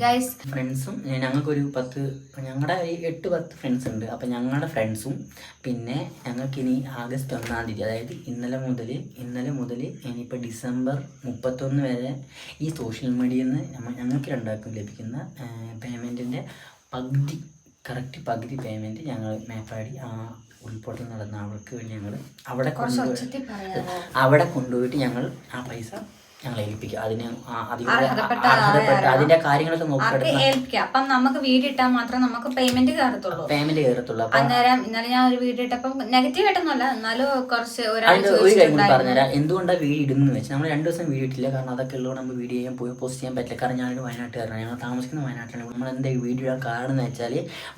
Guys ഫ്രണ്ട്സും ഞങ്ങൾക്കൊരു 8-10 friends ഉണ്ട്. അപ്പം ഞങ്ങളുടെ ഫ്രണ്ട്സും പിന്നെ ഞങ്ങൾക്കിനി ആഗസ്റ്റ് 1-ാം തീയതി, അതായത് ഇന്നലെ മുതൽ ഇനിയിപ്പോൾ ഡിസംബർ 31 വരെ ഈ സോഷ്യൽ മീഡിയയിൽ നിന്ന് ഞങ്ങൾക്ക് രണ്ടാൾക്കും ലഭിക്കുന്ന പേയ്മെൻറ്റിൻ്റെ പകുതി പേയ്മെൻറ്റ് ഞങ്ങൾ മേപ്പാടി ഉൾപ്പെടുത്തി നടന്ന അവർക്ക് വേണ്ടി ഞങ്ങൾ അവിടെ കൊണ്ടുപോയിട്ട് ഞങ്ങൾ ആ പൈസ ഞങ്ങൾ ഏൽപ്പിക്കുക. അതിന് അർഹതപ്പെട്ട അതിന്റെ കാര്യങ്ങളൊക്കെ നോക്കി അപ്പം നമുക്ക് വീഡിയോ ഇട്ടാൽ മാത്രം നമുക്ക് പേയ്മെന്റ് കയറത്തുള്ളൂ. അന്നേരം ഇന്നലെ ഞാൻ ഒരു വീഡിയോ ഇട്ടപ്പം നെഗറ്റീവ് ആയിട്ടൊന്നുമല്ല, എന്നാലും കുറച്ച് ഒരു കാര്യം കൂടി പറഞ്ഞുതരാം. എന്തുകൊണ്ടാണ് വീഡിയോ ഇടുന്നത് വെച്ചാൽ നമ്മൾ 2 ദിവസം വീഡിയോ ഇട്ടില്ല. കാരണം അതൊക്കെ ഉള്ളത് നമ്മൾ വീഡിയോ ചെയ്യാൻ പോസ്റ്റ് ചെയ്യാൻ പറ്റില്ല. കാരണം ഞാനൊരു വയനാട്ടുകാരനാണ്, ഞങ്ങൾ താമസിക്കുന്ന വയനാട്ടിലാണ്. നമ്മൾ എന്താ വീഡിയോ ഇടാൻ കാരണം എന്ന് വെച്ചാൽ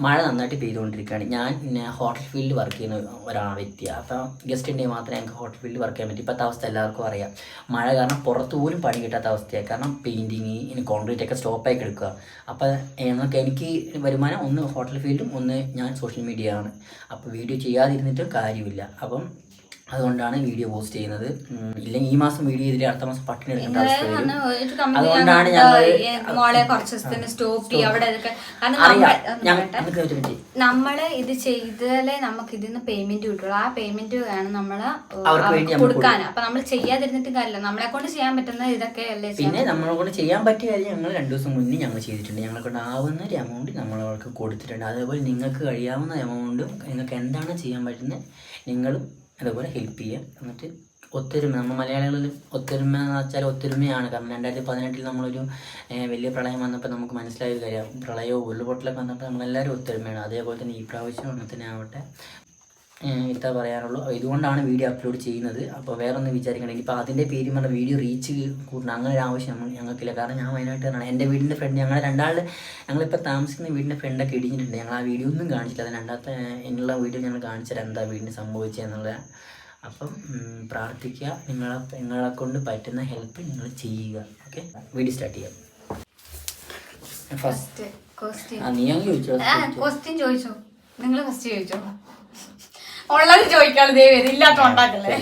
മഴ നന്നായിട്ട് പെയ്തുകൊണ്ടിരിക്കുകയാണ്. ഞാൻ ഹോട്ടൽ ഫീൽഡിൽ വർക്ക് ചെയ്യുന്ന വ്യക്തിയാണ്. അപ്പം ഗസ്റ്റിൻ്റെ മാത്രമേ ഞങ്ങൾക്ക് ഹോട്ടൽ ഫീൽഡിൽ വർക്ക് ചെയ്യാൻ പറ്റും. ഇപ്പോഴത്തെ അവസ്ഥ എല്ലാവർക്കും അറിയാം. മഴ കാരണം പുറത്ത് പോലും പണി കിട്ടാത്ത അവസ്ഥയാണ്. കാരണം പെയിൻറ്റിങ് ഇനി കോൺക്രീറ്റ് ഒക്കെ സ്റ്റോപ്പായി കിടക്കുക. അപ്പോൾ എനിക്ക് വരുമാനം ഒന്ന് ഹോട്ടൽ ഫീൽഡും ഒന്ന് ഞാൻ സോഷ്യൽ മീഡിയ ആണ്. അപ്പോൾ വീഡിയോ ചെയ്യാതിരുന്നിട്ട് കാര്യമില്ല. അപ്പം അതുകൊണ്ടാണ് വീഡിയോ പോസ്റ്റ് ചെയ്യുന്നത്. ഇല്ലെങ്കിൽ ഈ മാസം വീഡിയോ ചെയ്തിട്ട് അടുത്ത മാസം പട്ടിണി എടുക്കേണ്ട അവസ്ഥ വരും. അതുകൊണ്ടാണ് നമ്മള് ഇത് ചെയ്താലേ നമുക്ക് ഇതിന്ന് പേയ്മെന്റ് കിട്ടുള്ളൂ. ആ പേയ്മെന്റ് വേണം നമ്മള് കൊടുക്കാൻ. അപ്പൊ നമ്മൾ ചെയ്യാതിരുന്നിട്ട് കാര്യമില്ല. നമ്മളെ കൊണ്ട് ചെയ്യാൻ പറ്റുന്ന ഇതൊക്കെ അല്ലേ. പിന്നെ നമ്മളെ കൊണ്ട് ചെയ്യാൻ പറ്റിയ കാര്യം ഞങ്ങൾ 2 ദിവസം മുന്നേ ഞങ്ങൾ ചെയ്തിട്ടുണ്ട്. ഞങ്ങളെ കൊണ്ട് ആവുന്ന ഒരു എമൗണ്ട് നമ്മളവർക്ക് കൊടുത്തിട്ടുണ്ട്. അതേപോലെ നിങ്ങൾക്ക് കഴിയാവുന്ന എമൗണ്ടും നിങ്ങൾക്ക് എന്താണ് ചെയ്യാൻ പറ്റുന്നത് നിങ്ങളും അതേപോലെ ഹെൽപ്പ് ചെയ്യുക. എന്നിട്ട് ഒത്തൊരുമ, നമ്മൾ മലയാളികളിൽ ഒത്തൊരുമ എന്ന് വെച്ചാൽ ഒത്തൊരുമയാണ്. കാരണം 2018 നമ്മളൊരു വലിയ പ്രളയം വന്നപ്പോൾ നമുക്ക് മനസ്സിലായ കാര്യം, പ്രളയവും ഉരുൾപൊട്ടലൊക്കെ വന്നപ്പോൾ നമ്മളെല്ലാവരും ഒത്തൊരുമയാണ്. അതേപോലെ തന്നെ ഈ പ്രാവശ്യം അങ്ങനെ തന്നെ ആവട്ടെ, ഇത്ര പറയാനുള്ളൂ. ഇതുകൊണ്ടാണ് വീഡിയോ അപ്ലോഡ് ചെയ്യുന്നത്. അപ്പോൾ വേറെ ഒന്നും വിചാരിക്കണം. ഇപ്പോൾ അതിൻ്റെ പേര് പറഞ്ഞ വീഡിയോ റീച്ച് കൂട്ടണം അങ്ങനെ ഒരു ആവശ്യം ഞങ്ങൾക്കില്ല. കാരണം ഞാൻ വയനാട്ടുകാരാണ്. എൻ്റെ വീടിൻ്റെ ഫ്രണ്ട് ഞങ്ങളിപ്പോൾ താമസിക്കുന്ന വീടിൻ്റെ ഫ്രണ്ടൊക്കെ ഇടിഞ്ഞിട്ടുണ്ട്. ഞങ്ങൾ ആ വീഡിയോ ഒന്നും കാണിച്ചില്ല. അത് രണ്ടാമത്തെ എന്നുള്ള വീഡിയോ ഞങ്ങൾ കാണിച്ചാൽ എന്താ വീടിന് സംഭവിച്ചതെന്നുള്ളത്. അപ്പം പ്രാർത്ഥിക്കുക, നിങ്ങളെ കൊണ്ട് പറ്റുന്ന ഹെൽപ്പ് നിങ്ങൾ ചെയ്യുക. ഓക്കെ, വീഡിയോ സ്റ്റാർട്ട് ചെയ്യാം. ഫസ്റ്റ് നീ അങ്ങ് ചോദിച്ചോ. ക്വസ്റ്റ്യൻ ചോദിച്ചോ. നിങ്ങൾ ഫസ്റ്റ് ചോദിച്ചോ. ഉള്ളത് ചോദിക്കാണ് ദൈവം, ഇല്ലാത്ത ഉണ്ടാക്കല്ലേ.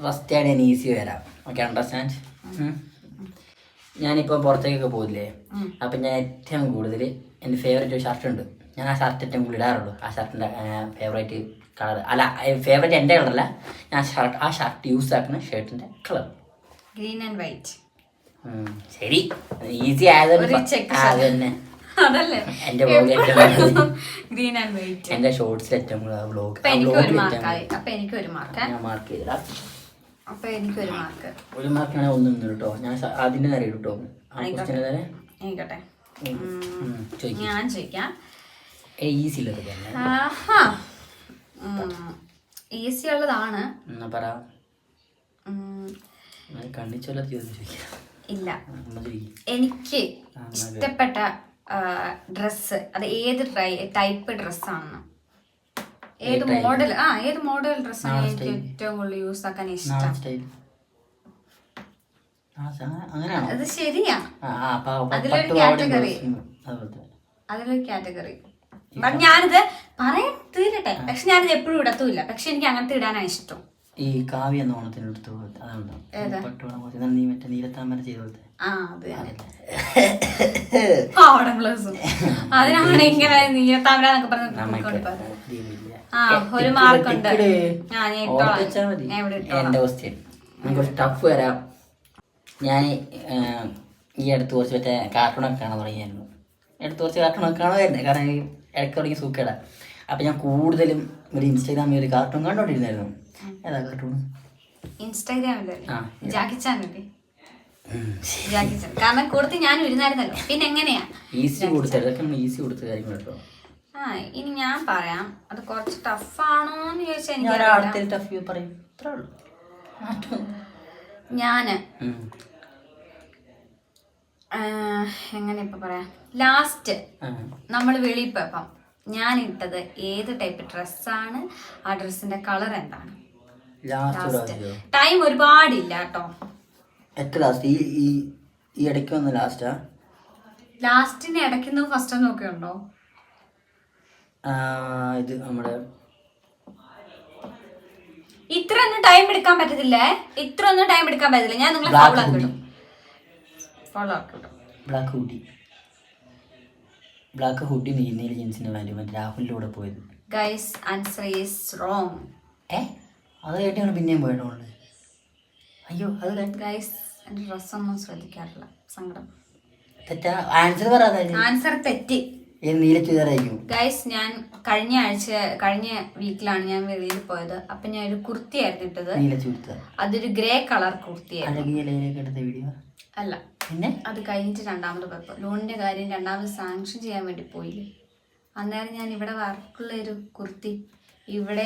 ഫസ്റ്റ് ആണ് ഞാൻ ഈസി വരാം. Okay, understand. ഞാനിപ്പോൾ പുറത്തേക്കൊക്കെ പോകില്ലേ, അപ്പം ഞാൻ ഏറ്റവും കൂടുതൽ എൻ്റെ ഫേവറേറ്റ് ഒരു ഷർട്ട് ഉണ്ട്. ഞാൻ ആ ഷർട്ട് ഏറ്റവും കൂടുതൽ ഇടാറുള്ളൂ. ആ ഷർട്ടിൻ്റെ ഫേവറേറ്റ് കളർ അല്ല, ഫേവറേറ്റ് എൻ്റെ കളറല്ല, ഞാൻ ആ ഷർട്ട് യൂസ് ആക്കുന്ന ഷർട്ടിൻ്റെ കളർ ഗ്രീൻ ആൻഡ് വൈറ്റ്. ശരി, ഈസി ആയത് തന്നെ. എന്റെ ഗ്രീൻ ആൻഡ് വൈറ്റ് എന്റെ ഷോർട്സിൽ ഏറ്റവും വ്ലോഗ് ഒരു മാർക്കാണ് ഒന്നും കേട്ടോ. ഞാൻ അതിന്റെ നേരെ കേട്ടോ. ഞാൻ ചോദിക്കാം. ഈസി ഈസി ഉള്ളതാണ്. പറ. കണ്ണിച്ചൊല്ല ഇല്ല, എനിക്ക് ഇഷ്ടപ്പെട്ട ഡ്രസ്സ് അത് ഏത് ടൈപ്പ് ഡ്രസ്സാണെന്ന്, ഏത് മോഡൽ ഡ്രസ്സാണ് എനിക്ക് ഏറ്റവും കൂടുതൽ യൂസ് ആക്കാൻ ഇഷ്ടം. അത് ശരിയാ, അതിലൊരു കാറ്റഗറി. ബട്ട് ഞാനിത് പറയാൻ തീരട്ടെ. പക്ഷെ ഞാനിത് എപ്പോഴും ഇടത്തുമില്ല. പക്ഷെ എനിക്ക് അങ്ങനത്തെ ഇടാനാണ് ഇഷ്ടം. ഈ കാവ്യ എന്ന ഓണത്തിന് എടുത്തു നീലത്താമര ചെയ്തോളത്തെ അതിനാണ് ഇങ്ങനെ നീലത്താമര എന്നൊക്കെ പറഞ്ഞ ഒരു മാർക്കുണ്ട്. എന്റെ ക്വസ്റ്റ്യൻ കുറച്ച് ടഫ് വരാം. ഞാൻ ഈ അടുത്ത് കുറച്ച് മറ്റേ കാർട്ടൂണൊക്കെ കാണാൻ തുടങ്ങിയായിരുന്നു. കുറച്ച് കാർട്ടൂണൊക്കെ കാണുമായിരുന്നു. കാരണം ഇടയ്ക്ക് തുടങ്ങി സൂക്കേടാ. അപ്പം ഞാൻ കൂടുതലും ഒരു ഇൻസ്റ്റാഗ്രാമിൽ ഒരു കാർട്ടൂൺ കണ്ടോണ്ടിരുന്നായിരുന്നു. ഏതാ കാർട്ടൂൺ? ഇൻസ്റ്റാഗ്രാമില് ജാക്കി ചാനല്ലേ. കാരണം കൂടുതൽ ഞാനും ഇരുന്നായിരുന്നല്ലോ. പിന്നെ എങ്ങനെയാ ഈസി കൊടുത്ത കാര്യങ്ങൾ കേട്ടോ. ഇനി ഞാൻ പറയാം. അത് കുറച്ച് ടഫാണോന്ന് ചോദിച്ചാൽ ഞാന് എങ്ങനെ ഇപ്പൊ പറയാം. ലാസ്റ്റ് നമ്മൾ വെളിയിൽ പോയപ്പം ഞാൻ ഇട്ടത് ഏത് ടൈപ്പ് ഡ്രസ്സാണ്, ആ ഡ്രസ്സിന്റെ കളർ എന്താണ്? ടൈം ഒരുപാടില്ല കേട്ടോ. ലാസ്റ്റിന് ഇടയ്ക്കുന്ന ഫസ്റ്റ് നോക്കിയുണ്ടോ? ഇത് നമ്മുടെ ഇത്രയൊന്നും ടൈം എടുക്കാൻ പറ്റത്തില്ല. ഞാൻ നിങ്ങളെ ഫോളോ ആക്കി വിടും. ബ്ലാക്ക് ഹുഡി നീല ജീൻസിന് വേണ്ടി മറ്റേ രാഹുലിൻ്റെ കൂടെ പോയത്. Guys answer is wrong. അത് കേട്ടാണ് പിന്നെയും പോയതുകൊണ്ട്. അയ്യോ അത് ഗൈസ് എൻ്റെ ഡ്രസ്സൊന്നും ശ്രദ്ധിക്കാറില്ല, സങ്കടം. തെറ്റാ ആൻസർ പറയാതെ. ആൻസർ തെറ്റി. നീല ചുരിദാറായിരിക്കും. ഗൈസ് ഞാൻ കഴിഞ്ഞ വീക്കിലാണ് ഞാൻ വെളിയിൽ പോയത്. അപ്പൊ ഞാൻ ഒരു കുർത്തിയായിരുന്നു ഇട്ടത്. നീല ചുരിദാർ. അതൊരു ഗ്രേ കളർ കുർത്തിയായിരുന്നു. വീഡിയോ അല്ല, പിന്നെ അത് കഴിഞ്ഞിട്ട് രണ്ടാമത് പോയപ്പോ ലോണിന്റെ കാര്യം രണ്ടാമത് സാങ്ഷൻ ചെയ്യാൻ വേണ്ടി പോയില്ലേ, അന്നേരം ഞാൻ ഇവിടെ വർക്കുള്ള ഒരു കുർത്തി ഇവിടെ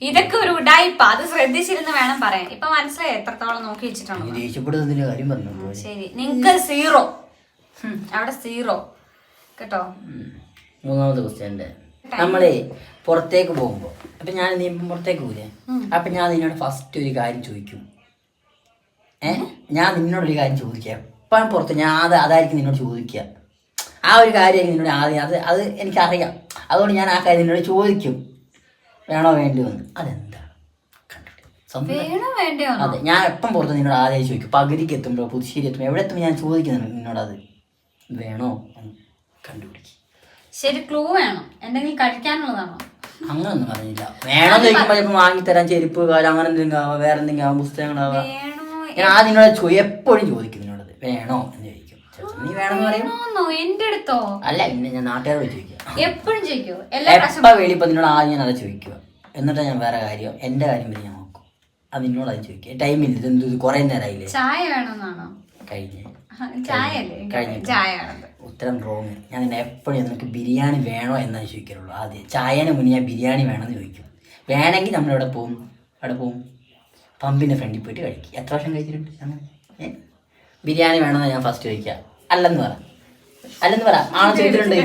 ഇതൊക്കെ ഒരു ഉടായിപ്പ. അത് ശ്രദ്ധിച്ചിരുന്ന് വേണം പറയാൻ. ഇപ്പൊ മനസ്സിലായി എത്രത്തോളം നോക്കി വെച്ചിട്ടുണ്ടോ. ശരി, നിങ്ങക്ക് 0 അവിടെ 0 കേട്ടോ. മൂന്നാമത്തെ ക്വസ്റ്റ്യൻ്റെ നമ്മളെ പുറത്തേക്ക് പോകുമ്പോ അപ്പൊ ഞാൻ നീ പുറത്തേക്ക് പോയില്ലേ, അപ്പൊ ഞാൻ നിന്നോട് ഫസ്റ്റ് ഒരു കാര്യം ചോദിക്കും. ഞാൻ നിന്നോടൊരു കാര്യം ചോദിക്കാം എപ്പോഴും പുറത്ത്. ഞാൻ അതായിരിക്കും നിന്നോട് ചോദിക്കുക. ആ ഒരു കാര്യമായിരിക്കും നിന്നോട് ആദ്യം. അത് എനിക്കറിയാം. അതുകൊണ്ട് ഞാൻ ആ കാര്യം നിന്നോട് ചോദിക്കും, വേണോ വേണ്ടിയോ എന്ന്. അതെന്താ അതെ, ഞാൻ എപ്പം പുറത്ത് നിന്നോട് ആദ്യം ചോദിക്കും. പകുതിക്ക് എത്തുമ്പോൾ, പുതുശ്ശേരി എത്തുമ്പോൾ, എവിടെ എത്തുമ്പോൾ ഞാൻ ചോദിക്കുന്നു നിന്നോട് അത് വേണോ എന്ന് കണ്ടുപിടിക്കും. ശരി, ക്ലൂ വേണം. എന്തെങ്കിലും കഴിക്കാനുള്ളതാണോ? അങ്ങനൊന്നും പറഞ്ഞില്ല. വേണോ ചോദിക്കുമ്പോൾ ചിലപ്പോൾ വാങ്ങിത്തരാൻ ചെരുപ്പ് കാലം അങ്ങനെ എന്തെങ്കിലും ആവാം, വേറെ എന്തെങ്കിലും ആവാം, പുസ്തകങ്ങളാവാം. ഞാൻ ആ നിന്നോട് എപ്പോഴും ചോദിക്കും നിന്നോടത് വേണോ എന്ന് ചോദിക്കും. നീ വേണമെന്ന് പറയും. എന്റെ അടുത്തോ? അല്ല, പിന്നെ ഞാൻ നാട്ടുകാരോട് ചോദിക്കാം. എപ്പോഴും ചോദിക്കോ? എപ്പോ വെളിയിപ്പോ നിന്നോട് ആദ്യം ഞാൻ അത് ചോദിക്കുക. എന്നിട്ടാ ഞാൻ വേറെ കാര്യം എന്റെ കാര്യം വരെ ഞാൻ നോക്കും. അത് നിന്നോട് അത് ചോദിക്കുക. ടൈമില്ല, ഇത് കുറെ നേരമായില്ലേ. ചായ വേണമെന്നാണോ? കഴിഞ്ഞ ഉത്തരം റോങ്. ഞാൻ നിന്നെ എപ്പോഴും നിനക്ക് ബിരിയാണി വേണോ എന്നാണ് ചോദിക്കാറുള്ളൂ. ആദ്യം ചായന് മുന്നേ ഞാൻ ബിരിയാണി വേണമെന്ന് ചോദിക്കും. വേണമെങ്കിൽ നമ്മൾ എവിടെ പോകും? പമ്പിൻ്റെ ഫ്രണ്ടിൽ പോയിട്ട് കഴിക്കും. എത്ര വർഷം കഴിച്ചിട്ടുണ്ട് അങ്ങനെ? ബിരിയാണി വേണമെന്ന് ഞാൻ ഫസ്റ്റ് ചോദിക്കുക. അല്ലെന്ന് പറ ആണ് ചോദിച്ചിട്ടുണ്ട്.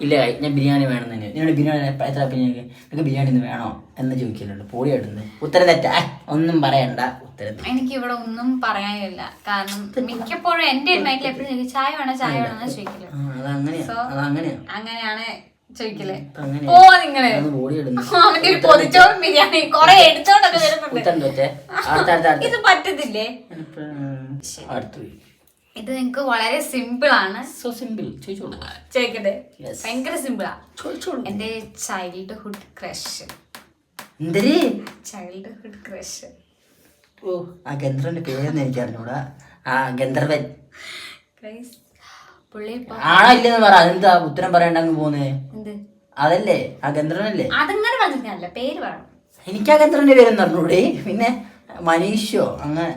ഇല്ല, ഞാൻ ബിരിയാണി വേണമെന്ന് തന്നെ. നിന്നോട് ബിരിയാണി എത്ര നിനക്ക് ബിരിയാണി ഒന്ന് വേണോ എന്ന് ചോദിക്കലുണ്ട്. പൊടി ഇടുന്നത്. ഉത്തരം തെറ്റാ, ഒന്നും പറയണ്ട. ഉത്തരം എനിക്ക് ഇവിടെ ഒന്നും പറയാനില്ല. കാരണം മിക്കപ്പോഴും എന്റെ മൈക്കിൽ എപ്പോഴും ചായ വേണോ ചോദിക്കില്ല. അങ്ങനെയാണ് ചോദിക്കല്. ഓ നിങ്ങള് പൊതിച്ചോറും ബിരിയാണി കൊറേ എടുത്തോണ്ടൊക്കെ വരുന്നുണ്ട്. ഇത് പറ്റത്തില്ലേ? ഇത് നിങ്ങക്ക് വളരെ സിമ്പിൾ ആണ്. ചോദിക്കട്ടെ? ഭയങ്കര സിമ്പിളാ. എന്റെ ചൈൽഡ്ഹുഡ് ക്രഷ്. Childhood crush. ഓ, ആ ഗന്ധർവന്റെ പേരെന്ന് എനിക്ക് അറിഞ്ഞൂടാ. ആ ഗന്ധർവൻ ആണോ ഇല്ലെന്ന് പറ. അതെന്താ ഉത്തരം പറയണ്ടങ്ങ് പോന്നേ? അതല്ലേ ആ ഗന്ധർവനല്ലേ? അതങ്ങനെ പറഞ്ഞില്ല, പേര് പറയണം. എനിക്ക് ആ ഗന്ധർവന്റെ പേരെന്ന് അറിഞ്ഞൂടെ? പിന്നെ മനീഷോ അങ്ങനെ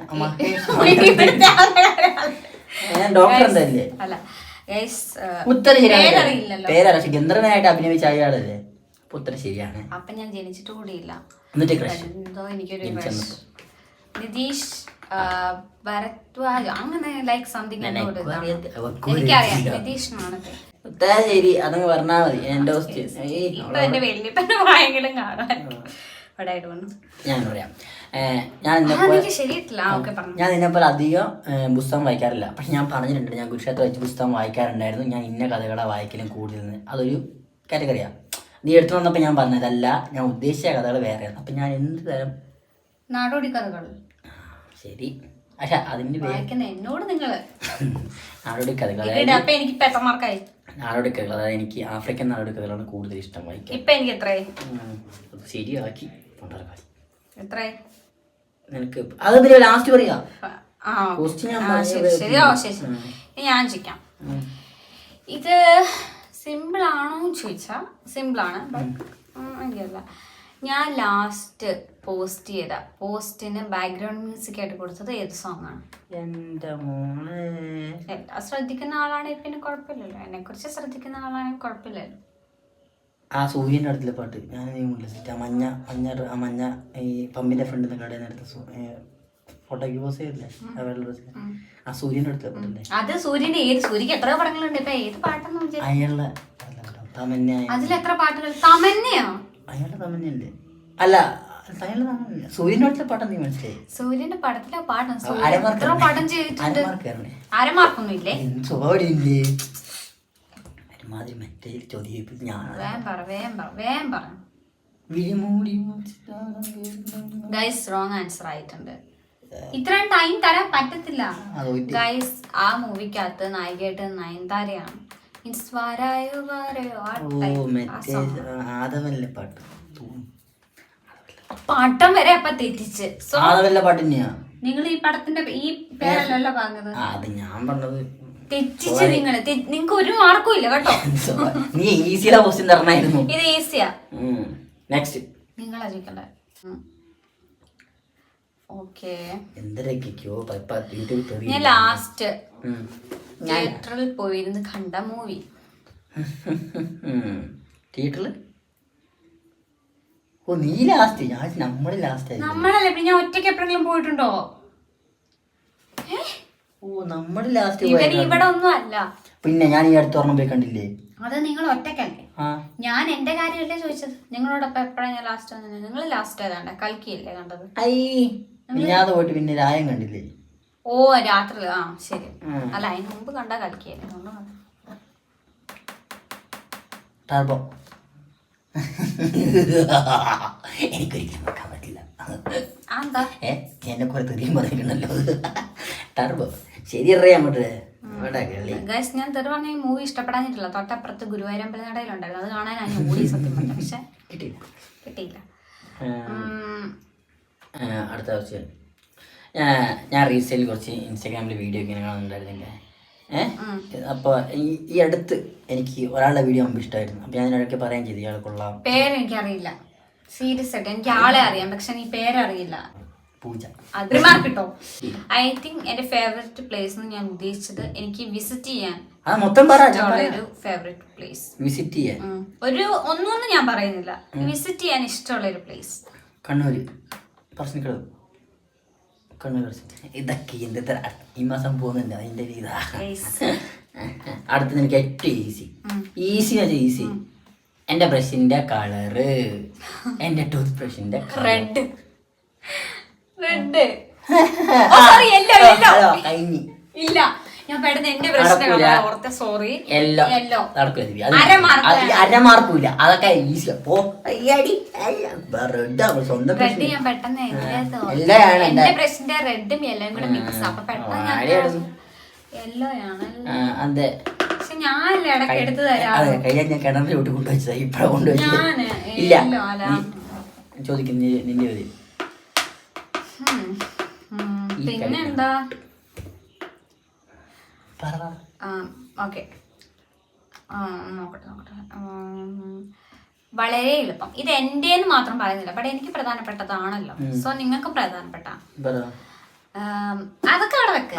ഡോക്ടർ എന്തല്ലേ? ഉത്തരം ശരിയാണ്. പേരല്ല, പക്ഷെ ഗന്ധർവനായിട്ട് അഭിനയിച്ച അയാളല്ലേ. അപ്പൊ ഉത്തരം ശരിയാണ്. അപ്പൊ ഞാൻ ജനിച്ചിട്ട് കൂടിയില്ല. എന്നിട്ട് ക്രഷ് എന്തോ എനിക്കൊരു നിതീഷ് ഭരദ്വാജ് അങ്ങനെ ലൈക്ക് സംതിങ് എനിക്കറിയാം. നിതീഷിനാണ് ശരി. അതങ്ങ് പറഞ്ഞാ മതി. എന്റെ എന്റെ വല്യപ്പന്റെ വായെങ്കിലും കാണാൻ. ഞാൻ പറയാം. ഞാൻ നിന്നെപ്പോലെ അധികം പുസ്തകം വായിക്കാറില്ല. പക്ഷെ ഞാൻ പറഞ്ഞിട്ടുണ്ട്, ഞാൻ കുരുക്ഷേത്ര വെച്ച് പുസ്തകം വായിക്കാറുണ്ടായിരുന്നു. ഞാൻ ഇന്ന കഥകളെ വായിക്കലും കൂടുതൽ. അതൊരു കാറ്റഗറിയാണ്. നീ എടുത്തു വന്നപ്പോൾ ഞാൻ പറഞ്ഞതല്ല, ഞാൻ ഉദ്ദേശിച്ച കഥകൾ വേറെയാണ്. അപ്പം ഞാൻ എന്ത് തരം നാടോടി കഥകൾ. ശരി, പക്ഷെ അതിന്റെ എന്നോട് നിങ്ങള് നാടോടി കഥകൾ. നാടോടി കഥകൾ, അതായത് എനിക്ക് ആഫ്രിക്കൻ നാടോടി കഥകളാണ് കൂടുതൽ ഇഷ്ടം വായിക്കാൻ. ഇപ്പൊ എനിക്ക് എത്രയായി? ശരിയാക്കി നിനക്ക് അത് പിന്നെ ലാസ്റ്റ് പറയാ. ഞാൻ ചോദിക്കാം. ഇത് സിമ്പിൾ ആണോ ചോദിച്ചാ സിമ്പിളാണ്. എനിക്കല്ല, ഞാൻ ലാസ്റ്റ് പോസ്റ്റ് ചെയ്ത പോസ്റ്റിന് ബാക്ക്ഗ്രൗണ്ട് മ്യൂസിക് ആയിട്ട് കൊടുത്തത് ഏത് സോങ് ആണ്? എല്ലാം ശ്രദ്ധിക്കുന്ന ആളാണെങ്കിൽ പിന്നെ കുഴപ്പമില്ലല്ലോ. എന്നെ കുറിച്ച് ശ്രദ്ധിക്കുന്ന ആളാണെങ്കിൽ കുഴപ്പമില്ലല്ലോ. ആ സൂര്യൻ്റെ അടുത്തുള്ള പാട്ട് ഞാൻ മഞ്ഞ ഈ പമ്പിന്റെ ഫ്രണ്ടിൽ നിന്ന് കടയിൽ നിന്ന് ഫോട്ടോയ്ക്ക് പോസ് ചെയ്തില്ലേ ആ സൂര്യൻ്റെ അടുത്തുള്ള പാട്ടല്ലേ? അത് സൂര്യന്റെ ഏത് സൂര്യക്ക് എത്ര പടങ്ങളുണ്ട്? ഇപ്പൊ ഏത് പാട്ടെന്ന് അയാളുടെ തമന്ന. അതിലെത്ര പാട്ടുകൾ? തമന്നയോ? അയാളുടെ തമന്നല്ലേ? അല്ല, സൂര്യന്റെ അടുത്ത പാട്ടം നീ മനസ്സിലായി? സൂര്യന്റെ പടത്തിലെ പാട്ടം പാട്ടം ചെയ്തിട്ടുണ്ട്. അരമാർക്കൊന്നും ഇല്ലേ? മറ്റേ ചോദ്യം വേഗം പറ. ഗൈസ് റോങ് ആൻസർ ആയിട്ടുണ്ട്. ഇത്രയും ടൈം തരാൻ പറ്റത്തില്ല ഗൈസ്. ആ മൂവിക്കകത്ത് നായികയായിട്ട് നയൻതാരയാണ്. പാട്ടം വരെ അപ്പൊ തെറ്റിച്ച്. സോ നിങ്ങൾ ഈ പടത്തിന്റെ ഈ പേരല്ലല്ലോ പറഞ്ഞത്, അത് ഞാൻ പറഞ്ഞത് തെറ്റിച്ച്. നിങ്ങൾക്ക് ഒരു മാർക്കും ഇല്ല കേട്ടോ. നീ ഈസിയാ ക്വസ്റ്റ്യൻ തരണായിരുന്നു. ഇത് ഈസിയാ. നെക്സ്റ്റ് നിങ്ങളാ ചോദിക്കണ്ടേ? ഓക്കെ, ഞാൻ ലാസ്റ്റ് തിയേറ്ററിൽ പോയിരുന്ന് കണ്ട മൂവി. തിയേറ്ററിൽ? ഓ നീ ലാസ്റ്റ്. ഞാൻ നമ്മള് ലാസ്റ്റ്. നമ്മളല്ലേ? പിന്നെ ഞാൻ ഒറ്റയ്ക്ക് എപ്പോഴെങ്കിലും പോയിട്ടുണ്ടോ? ഓ നമ്മള് ലാസ്റ്റ്. ഇവിടെ ഒന്നും അല്ല. പിന്നെ ഞാൻ ഈ അടുത്ത് ഓർമ്മ പോയി കണ്ടില്ലേ? അത് നിങ്ങൾ ഒറ്റക്കല്ലേ? ഞാൻ എന്റെ കാര്യമല്ലേ ചോദിച്ചത്. നിങ്ങളോടൊപ്പം എപ്പോഴാണ് ഞാൻ ലാസ്റ്റ് വന്നത്? നിങ്ങൾ ലാസ്റ്റ് ഏതാണ്ട് കൽക്കിയല്ലേ കണ്ടത്? ഞാൻ പോയിട്ട് പിന്നെ രായം കണ്ടില്ലേ? ഓ രാത്രി. ആ ശരി. അല്ല അതിന് മുമ്പ് കണ്ട കൽക്കിയല്ലേ? ടർബോ എനിക്കൊരിക്കലും നോക്കാൻ പറ്റില്ല. എന്നെ കുറെ തെറിയും പറഞ്ഞിട്ടുണ്ടല്ലോ. ടർബോ ശരി അങ്ങോട്ട്. ഞാൻ തെറി പറഞ്ഞ ഈ മൂവി ഇഷ്ടപ്പെടാനിട്ടില്ല. തൊട്ടപ്പുറത്ത് ഗുരുവായൂരമ്പല നടയിലുണ്ടായിരുന്നു, അത് കാണാൻ ഞാൻ ഓടി സത്യം പറഞ്ഞു. പക്ഷെ കിട്ടിയില്ല. അടുത്ത ക്വസ്റ്റ്യൻ. ഞാൻ റീസെന്റ് കുറച്ച് ഇൻസ്റ്റാഗ്രാമിൽ വീഡിയോ ഇങ്ങനെ കാണുന്നുണ്ടായിരുന്നില്ലേ? അപ്പോൾ ഈ അടുത്ത് എനിക്ക് ഒരാളുടെ വീഡിയോ മുമ്പ് ഇഷ്ടമായിരുന്നു. അപ്പോൾ ഞാൻ ഇടയ്ക്ക് പറയാൻ ചെയ്തു ഇയാൾ കൊള്ളാം. പേരെനിക്കറിയില്ല, സീരിയസ് ആയിട്ട്. എനിക്ക് ആളെ അറിയാം, പക്ഷെ ഈ പേരറിയില്ല. പൂജ. അത് മാർക്ക് കിട്ടോ? ഐ തിങ്ക് എന്റെ ഫേവറേറ്റ് പ്ലേസ് ഞാൻ ഉദ്ദേശിച്ചത് എനിക്ക് വിസിറ്റ് ചെയ്യാൻ ഒരു ഫേവറേറ്റ് പ്ലേസ്. വിസിറ്റ് ചെയ്യാൻ ഒന്നും ഞാൻ പറയുന്നില്ല. വിസിറ്റ് ചെയ്യാൻ ഇഷ്ടമുള്ള ഒരു പ്ലേസ് കണ്ണൂര്. പറശ്ശിനിക്കടവ്. കണ്ണൂർ. ഇതൊക്കെ എന്ത് ഈ മാസം പോകുന്നുണ്ട് അതിന്റെ ഇതാ. അടുത്ത എനിക്ക് ഏറ്റവും ഈസി ഈസി എന്റെ ബ്രഷിന്റെ കളറ്, എന്റെ ടൂത്ത് ബ്രഷിന്റെ റെഡ്. ഇല്ല, ഞാൻ പെട്ടെന്ന് എന്റെ ബ്രഷിന്റെ സോറി. അരമാർക്കൂല. അതൊക്കെ ഈസി. ഞാൻ പെട്ടെന്ന് എന്റെ ബ്രഷിന്റെ റെഡും യെല്ലോയും കൂടെ മിക്സ്. അപ്പൊ പെട്ടെന്ന് യെല്ലോ ആണ്. അതെ, പക്ഷെ ഞാനല്ലേ ഇടയ്ക്ക് എടുത്തു തരാം. ഞാൻ കിണറിലോട്ട് കൊണ്ടുവച്ചതാ. ഇപ്പഴ കൊണ്ടുവച്ചത് ഇല്ല. ചോദിക്കുന്നു നിന്റെ ഒരു പിന്നെന്താ? ഓക്കെ, നോക്കട്ടെ. വളരെ എളുപ്പം. ഇത് എന്റേന്ന് മാത്രം പറയുന്നില്ല, ബട്ട് എനിക്ക് പ്രധാനപ്പെട്ടതാണല്ലോ. സോ നിങ്ങൾക്ക് പ്രധാനപ്പെട്ട അതൊക്കെ അവിടെ വെക്ക്.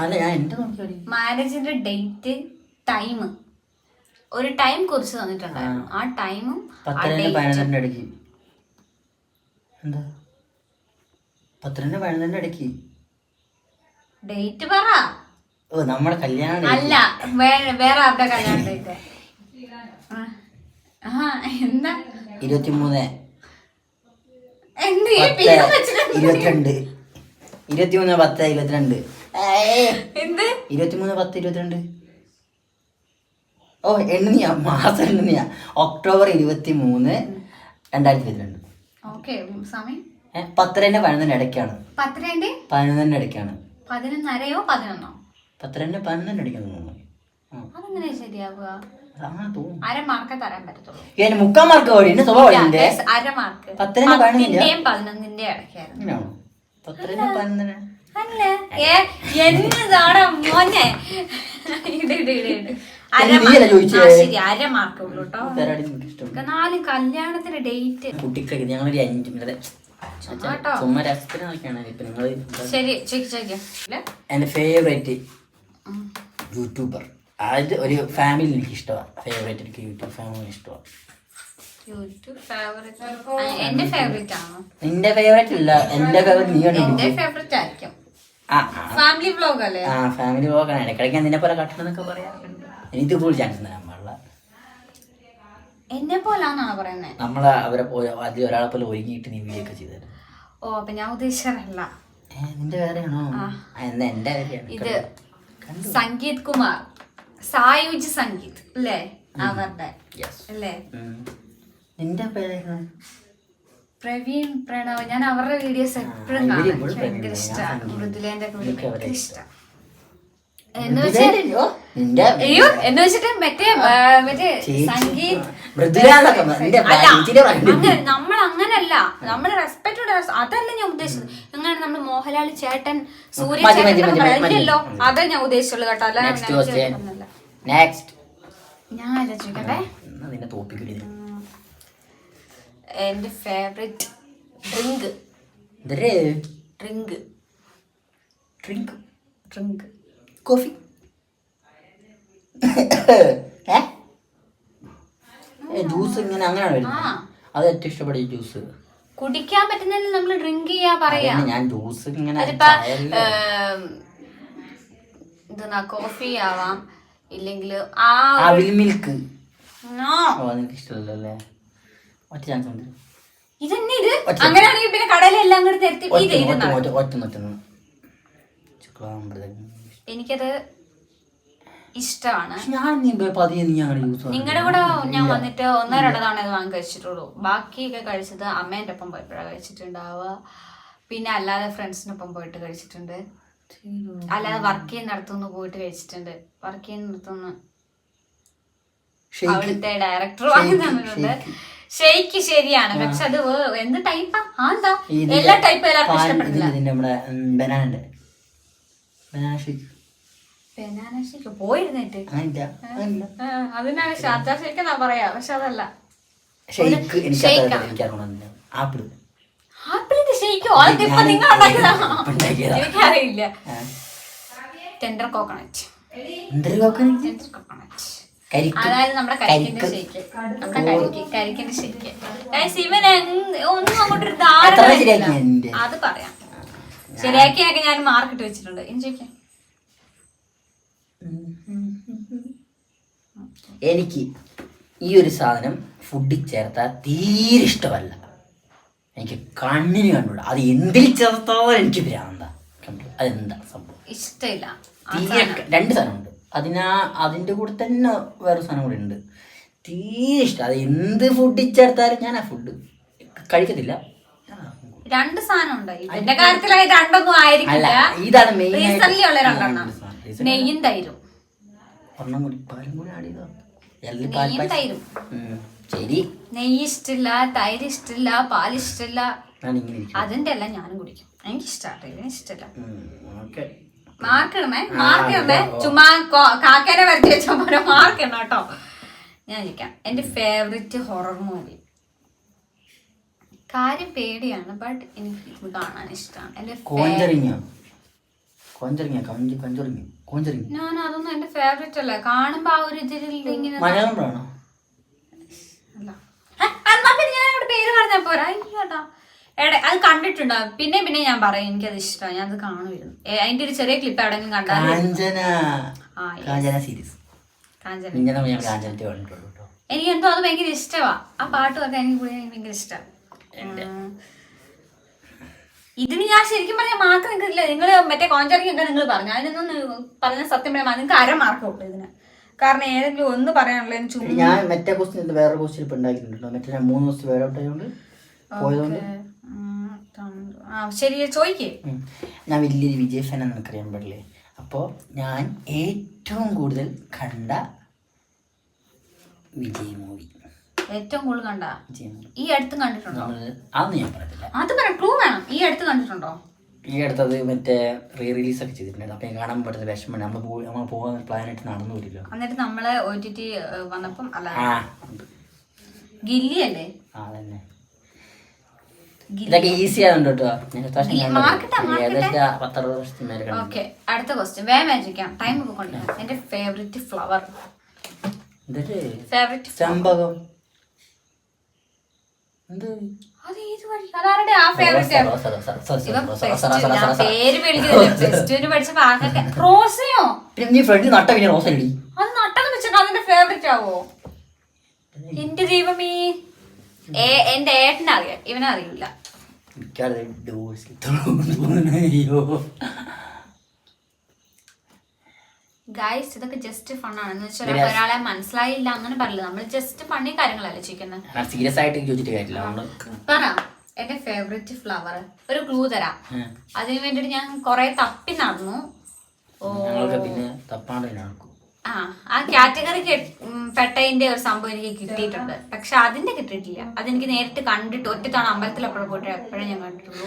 മാരേജിന്റെ ഡേറ്റ്, ടൈം, ഒരു ടൈം കുറിച്ച് തന്നിട്ടുണ്ടായിരുന്നു. ആ ടൈമും 10-11 ഇടയ്ക്ക് ഡേറ്റ് പറ. ഓ നമ്മുടെ കല്യാണം അല്ല, വേറെ ആരുടെ കല്യാണം ഡേറ്റ്? എന്താ? 23 എന്ത് 22 23/10/22. എന്ത് 23/10/22? ഓ എണ്ണുന്നിയാ, മാസം എണ്ണുന്നിയാ. ഒക്ടോബർ 23, 2022. ഓക്കെ, സമയം 10-11 ഇടയ്ക്കാണ്. 10-11 ഇടയ്ക്കാണ്. 11:30യോ 11:00? 10-11 ഇടയ്ക്കാണ് തോന്നുന്നു. അതെങ്ങനെ ശരിയാവുക? അര മാർക്ക് തരാൻ പറ്റത്തുള്ളൂ. 3/4 മാർക്ക് കൂടി അര മാർക്ക് 10-11 ഇടയ്ക്കായിരുന്നു. 10-11 അല്ല, എന്നതാണ് മോനെ? ശരി, അര മാർക്ക് ഉള്ളൂ കേട്ടോ. 4 കല്യാണത്തിന്റെ ഡേറ്റ് കുട്ടിക്ക് ഞങ്ങളൊരു 5 മിനിറ്റ് ചുമ്മാ രസത്തിനൊക്കെയാണ്. ഇപ്പൊ നിങ്ങള് ശരി, എന്റെ ഫേവറേറ്റ് യൂട്യൂബർ, അതായത് ഒരു ഫാമിലി എനിക്ക് ഇഷ്ടമാണ്. ഫേവറേറ്റ് എനിക്ക് യൂട്യൂബ് ഫാമിലി ഇഷ്ടമാണ്. എന്റെ ഫേവറേറ്റ് ആണോ? നിന്റെ ഫേവറേറ്റ് ഇല്ല, എന്റെ ഫേവറേറ്റ് നീ എന്റെ ഫേവറേറ്റ് ആയിരിക്കും. ഫാമിലി വ്ലോഗ് അല്ലേ? ഫാമിലി വ്ലോഗാണ്. ഇടയ്ക്കിടയ്ക്ക് നിന്നെ പോലെ കട്ടണമെന്നൊക്കെ പറയാറുണ്ട്. എനിക്ക് ഫുൾ ചാൻസ് തരാൻ പാടില്ല. എന്നെ പോലാന്നാണോ പറയുന്നത്? നമ്മളെ അവരെ അതിൽ ഒരാളെ പോലെ ഒരുങ്ങിയിട്ട് നീ വീഡിയോ ഒക്കെ ചെയ്തത്. ഓ, അപ്പൊ ഞാൻ ഉദ്ദേശിച്ചതല്ല. നിന്റെ വേറെയാണോ? എന്നാ എന്റെ കാര്യമാണ്. ഇത് സംഗീത് കുമാർ, സായുജ് സംഗീത് അല്ലേ? അവരുടെ അല്ലേ? നിന്റെ പേരായിരുന്നു പ്രവീൺ പ്രണവ്, ഞാൻ അവരുടെ വീഡിയോസ് എപ്പോഴും കാണും. ഇവര് എനിക്ക് ഭയങ്കര പ്രവീൺ ഇഷ്ടമാണ്. മൃദുലേന്റെ ഒക്കെ എനിക്ക് ഭയങ്കര അവരെ ഇഷ്ടം. എന്ന് വെച്ചാൽ അയ്യോ എന്ന് വെച്ചിട്ട് മറ്റേ സംഗീത് അങ്ങനെ നമ്മൾ അങ്ങനല്ല, നമ്മള് റെസ്പെക്ട് അതല്ല ഞാൻ ഉദ്ദേശിച്ചത്. അങ്ങനെ നമ്മള് മോഹൻലാൽ ചേട്ടൻ, സൂര്യ ചേട്ടനല്ലോ, അതാ ഞാൻ ഉദ്ദേശിച്ചുള്ളൂ കേട്ടോ. അല്ല ഞാൻ ആലോചിക്കട്ടെ. എന്റെ favourite drink drink drink drink coffee. Juice ഇങ്ങനെ അങ്ങനെയാണ് വരുന്നത്. അത് ഏറ്റവും ഇഷ്ടപ്പെട്ട ജ്യൂസ് കുടിക്കാൻ പറ്റുന്നതിൽ നമ്മൾ ഡ്രിങ്ക് ചെയ്യാ പറയാ. ഞാൻ ജ്യൂസ് ഇങ്ങനെ അതിപ്പോ എന്താ കോഫി ആവാം, ഇല്ലെങ്കിൽ അവിൽ മിൽക്ക്. നിനക്ക് ഇഷ്ടമല്ലേ? ഒറ്റ ചാൻസ് ഉണ്ട്. ഇതന്നെ ഇത് അങ്ങനെയാണെങ്കിൽ പിന്നെ കടയിലെല്ലാം കൂടി നിരത്തി എനിക്കത് ഇഷ്ടമാണ്. നിങ്ങളുടെ കൂടെ ഞാൻ വന്നിട്ട് 1-2 തവണ ഇത് വാങ്ങി കഴിച്ചിട്ടുള്ളൂ. ബാക്കിയൊക്കെ കഴിച്ചത് അമ്മേന്റെ ഒപ്പം പോയപ്പോഴാണ് കഴിച്ചിട്ടുണ്ടാവുക. പിന്നെ അല്ലാതെ ഫ്രണ്ട്സിനൊപ്പം പോയിട്ട് കഴിച്ചിട്ടുണ്ട്. അല്ലാതെ വർക്ക് ചെയ്യുന്നിടത്തുനിന്ന് പോയിട്ട് കഴിച്ചിട്ടുണ്ട്. വർക്ക് ചെയ്യുന്നിടത്തുനിന്ന് അവിടുത്തെ ഡയറക്ടർ വാങ്ങി തന്നിട്ടുണ്ട്. ഷെയ്ക്ക് ശരിയാണ്, പക്ഷെ അത് എന്ത് ടൈപ്പാ? എന്താ എല്ലാ ടൈപ്പും എല്ലാവർക്കും ഇഷ്ടപ്പെട്ടില്ല. പോയിരുന്നിട്ട് അതിനാണ് ഷാർജ ഷേക്ക് എന്നാ പറയാ, പക്ഷെ അതല്ല. ആപ്പിളിന്റെ ഷേക്കോ? അതിപ്പോ നിങ്ങൾ ഉണ്ടാക്കിയതാണോ? എനിക്കറിയില്ല. ടെൻഡർ കോക്കനട്ട്, അതായത് നമ്മുടെ കരിക്കിന്റെ ഷേക്ക്, നമ്മുടെ കരിക്കിന്റെ ഷേക്ക്. ഇവന് ഒന്നും അങ്ങോട്ടൊരു ധാരണ. അത് പറയാം, ശരിയാക്കിയൊക്കെ ഞാൻ മാർക്കിട്ട് വെച്ചിട്ടുണ്ട്. ഇനി ചോദിക്കാം. എനിക്ക് ഈ ഒരു സാധനം ഫുഡിൽ ചേർത്താൽ തീരെ ഇഷ്ടമല്ല. എനിക്ക് കണ്ണിന് കണ്ടുകൂടാ. അത് എന്തിൽ ചേർത്താലും എനിക്ക് ഭ്രാന്താ. അതെന്താ സംഭവം? ഇഷ്ടമില്ല. തീരെ 2 സാധനമുണ്ട്. അതിൻ്റെ കൂടെ തന്നെ വേറെ സാധനം കൂടെ ഉണ്ട്. തീരെ ഇഷ്ടം. അത് എന്ത് ഫുഡിൽ ചേർത്താലും ഞാൻ ആ ഫുഡ് കഴിക്കത്തില്ല. 2 സാധനം ഉണ്ട്. ഇതിന്റെ കാര്യത്തിലായി 2 ആയിരിക്കില്ല. ഇതാണ് മെയിൻ. റീസൺലി ഉള്ള 2 നെയ്യും തൈരും. ശരി, നെയ്യ് ഇഷ്ടമില്ല, തൈര് ഇഷ്ടമില്ല, പാൽ ഇഷ്ടമില്ല. അതിന്റെ എല്ലാം ഞാനും കുടിക്കും. എനിക്ക് ഇഷ്ടമാണ്, ഇഷ്ടമില്ല. മാർക്കിടണേ, മാർക്കിടണേ. ചുമ്മാ കാക്കേനെ വരച്ച് വെച്ച പോലെ മാർക്കിടണം കേട്ടോ. ഞാൻ ഇരിക്കാം. എന്റെ ഫേവറേറ്റ് ഹൊറർ മൂവി. കാര്യം പേടിയാണ്, ബട്ട് എനിക്ക് ഇത് കാണാൻ ഇഷ്ടമാണ്. ഞാൻ അതൊന്നും എന്റെ ഫേവറേറ്റ് അല്ല. കാണുമ്പോ ആ ഒരു ഇതിൽ ഇങ്ങനെ പേര് പറഞ്ഞാ പോരാ. കേട്ടോ അത് കണ്ടിട്ടുണ്ടോ? പിന്നെ പിന്നെ ഞാൻ പറയും എനിക്കത് ഇഷ്ടമാണ്, ഞാൻ അത് കാണുമായിരുന്നു. അതിന്റെ ഒരു ചെറിയ ക്ലിപ്പ് എവിടെയെങ്കിലും കണ്ടാൽ. എനിക്ക് എന്തോ അത് ഭയങ്കര ഇഷ്ടമാ. ആ പാട്ടുമൊക്കെ എനിക്ക് ഭയങ്കര ഇഷ്ടമാണ്. ഇതിന് ഞാൻ ശരിക്കും പറഞ്ഞാൽ മാർക്ക് നിൽക്കില്ല. നിങ്ങൾ മറ്റേ കോഞ്ചറിങ് ഒക്കെ നിങ്ങൾ പറഞ്ഞു, അതിനൊന്നും പറഞ്ഞ സത്യം പറയാൻ നിങ്ങൾക്ക് 1/2 മാർക്ക് ഉള്ളൂ ഇതിന്. കാരണം ഏതെങ്കിലും ഒന്ന് പറയാനുള്ള ഞാൻ മറ്റേ ക്വസ്റ്റ്യൻ വേറെ ക്വസ്റ്റ്യൻ ഇപ്പൊ ഉണ്ടാക്കിയിട്ടുണ്ടോ? മറ്റേ 3 ദിവസം വേറെ ഔട്ടായതുകൊണ്ട് പോയതുകൊണ്ട്. ശരി, ചോദിക്കേ. ഞാൻ വലിയൊരു വിജയ് ഫാൻ നമുക്കറിയാൻ പാടില്ലേ. അപ്പോൾ ഞാൻ ഏറ്റവും കൂടുതൽ കണ്ട വിജയ് മൂവി, ഏറ്റവും കൂടുതൽ കണ്ട ഈ അടുത്ത് കണ്ടിട്ടുണ്ടോ? അതൊന്നും ഞാൻ പറയത്തില്ല. അത് പറ, ക്ലൂ വേണം. ഈ അടുത്ത് കണ്ടിട്ടുണ്ടോ? ഈ അടുത്തത് മറ്റേ റീ റിലീസ് ഒക്കെ ചെയ്തിട്ടുണ്ടായിരുന്നു. അപ്പൊ കാണാൻ പറ്റുന്ന വിഷമം. നമ്മൾ പോകാൻ പ്ലാനായിട്ട് നടന്നു പോയില്ലോ. എന്നിട്ട് നമ്മള് OTT വന്നപ്പം അല്ല ഗില്ലി അല്ലേ? അതന്നെ. ഇതൊക്കെ ഈസി ആവുന്നുണ്ട് കേട്ടോ. ഓക്കെ, അടുത്ത ക്വസ്റ്റ്യൻ വേഗം വെച്ചിരിക്കാം. ടൈം ഒക്കെ കൊണ്ടിരിക്കാം. എന്റെ ഫേവറേറ്റ് ഫ്ലവർ. ഫേവറേറ്റ് ചെമ്പകം. പേര് വിളിക്കുന്നില്ല. പഠിച്ച റോസയോ? അത് നട്ടെന്ന് വെച്ചാൽ അതിന്റെ ഫേവറേറ്റ് ആവോ? എന്റെ ദൈവമേ, എന്റെ ഏട്ടനറിയാം, ഇവനറിയില്ല. ഗൈസ്, ഇതൊക്കെ ജസ്റ്റ് ഫണ്ണാണ്. എന്ന് വെച്ചാൽ ഒരാളെ മനസ്സിലായില്ല അങ്ങനെ പറയില്ല. നമ്മൾ ജസ്റ്റ് ഫണ്ണി കാര്യങ്ങളല്ലേ ചോദിക്കുന്നത്. സീരിയസ് ആയിട്ട് ചോദിച്ചിട്ട് കാര്യമില്ല. പറ, എന്റെ ഫേവറേറ്റ് ഫ്ലവർ ഒരു ക്ലൂ തരാം. അതിനു വേണ്ടിട്ട് ഞാൻ കൊറേ തപ്പി നടന്നു. പിന്നെ തപ്പാണ്ട് നടക്കും. ആ കാറ്റഗറി പെട്ടതിന്റെ ഒരു സംഭവം എനിക്ക് കിട്ടിയിട്ടുണ്ട്. പക്ഷെ അതിന്റെ കിട്ടിയിട്ടില്ല. അതെനിക്ക് നേരിട്ട് കണ്ടിട്ട് ഒറ്റ തവണ അമ്പലത്തിൽ എപ്പോഴും പോയിട്ട് എപ്പോഴും ഞാൻ കണ്ടിട്ടുള്ളൂ.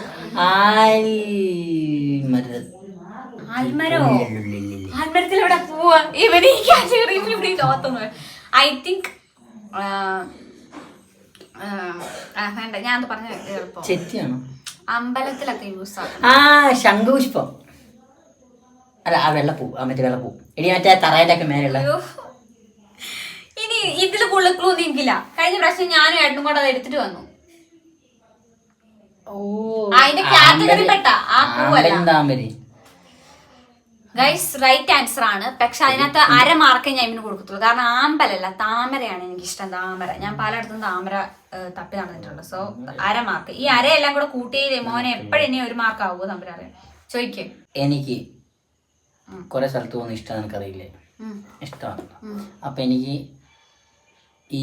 ആൽമരത്തിൽ ഇവിടെ പോവാ ഇവര് ഈ കാറ്റഗറിയിൽ ഇവിടെ തോന്നുന്നു. ഐ തിങ്ക് വേണ്ട ഞാൻ അത് പറഞ്ഞ ചെത്തിയാണോ അമ്പലത്തിലൊക്കെ യൂസ് ആക്കും. ശംഖുപുഷ്പം. അല്ല ആ വെള്ളപ്പൂ, മറ്റേ വെള്ളപ്പൂ ഇനി മറ്റേ തറയുടെ ഒക്കെ മേലുള്ള. ഇനി ഇതില് കൂടുതൽ ക്ലൂ നീക്കില്ല. കഴിഞ്ഞ പ്രാവശ്യം ഞാനും ഏട്ടനും കൂടെ അത് എടുത്തിട്ട് വന്നു. അതിന്റെ കാറ്റഗറി പെട്ട ആ പൂവല്ല. ഗൈസ് റൈറ്റ് ആൻസർ ആണ്. പക്ഷെ അതിനകത്ത് 1/2 മാർക്ക് ഞാൻ ഇവന് കൊടുക്കത്തുള്ളൂ. കാരണം ആമ്പലല്ല താമരയാണ് എനിക്കിഷ്ടം. താമര ഞാൻ പലയിടത്തും താമര തപ്പി നടന്നിട്ടുണ്ട്. So 1/2 mark. ഈ അരയെല്ലാം കൂടെ കൂട്ടി മോനെ എപ്പോഴും ഇനി 1 മാർക്ക് ആവുമോ തമ്പുരാൻ ചോദിക്കേ. എനിക്ക് കുറെ സ്ഥലത്ത് പോകുന്ന ഇഷ്ടമാണ്, എനിക്കറിയില്ലേ, ഇഷ്ടമാണ്. അപ്പൊ എനിക്ക് ഈ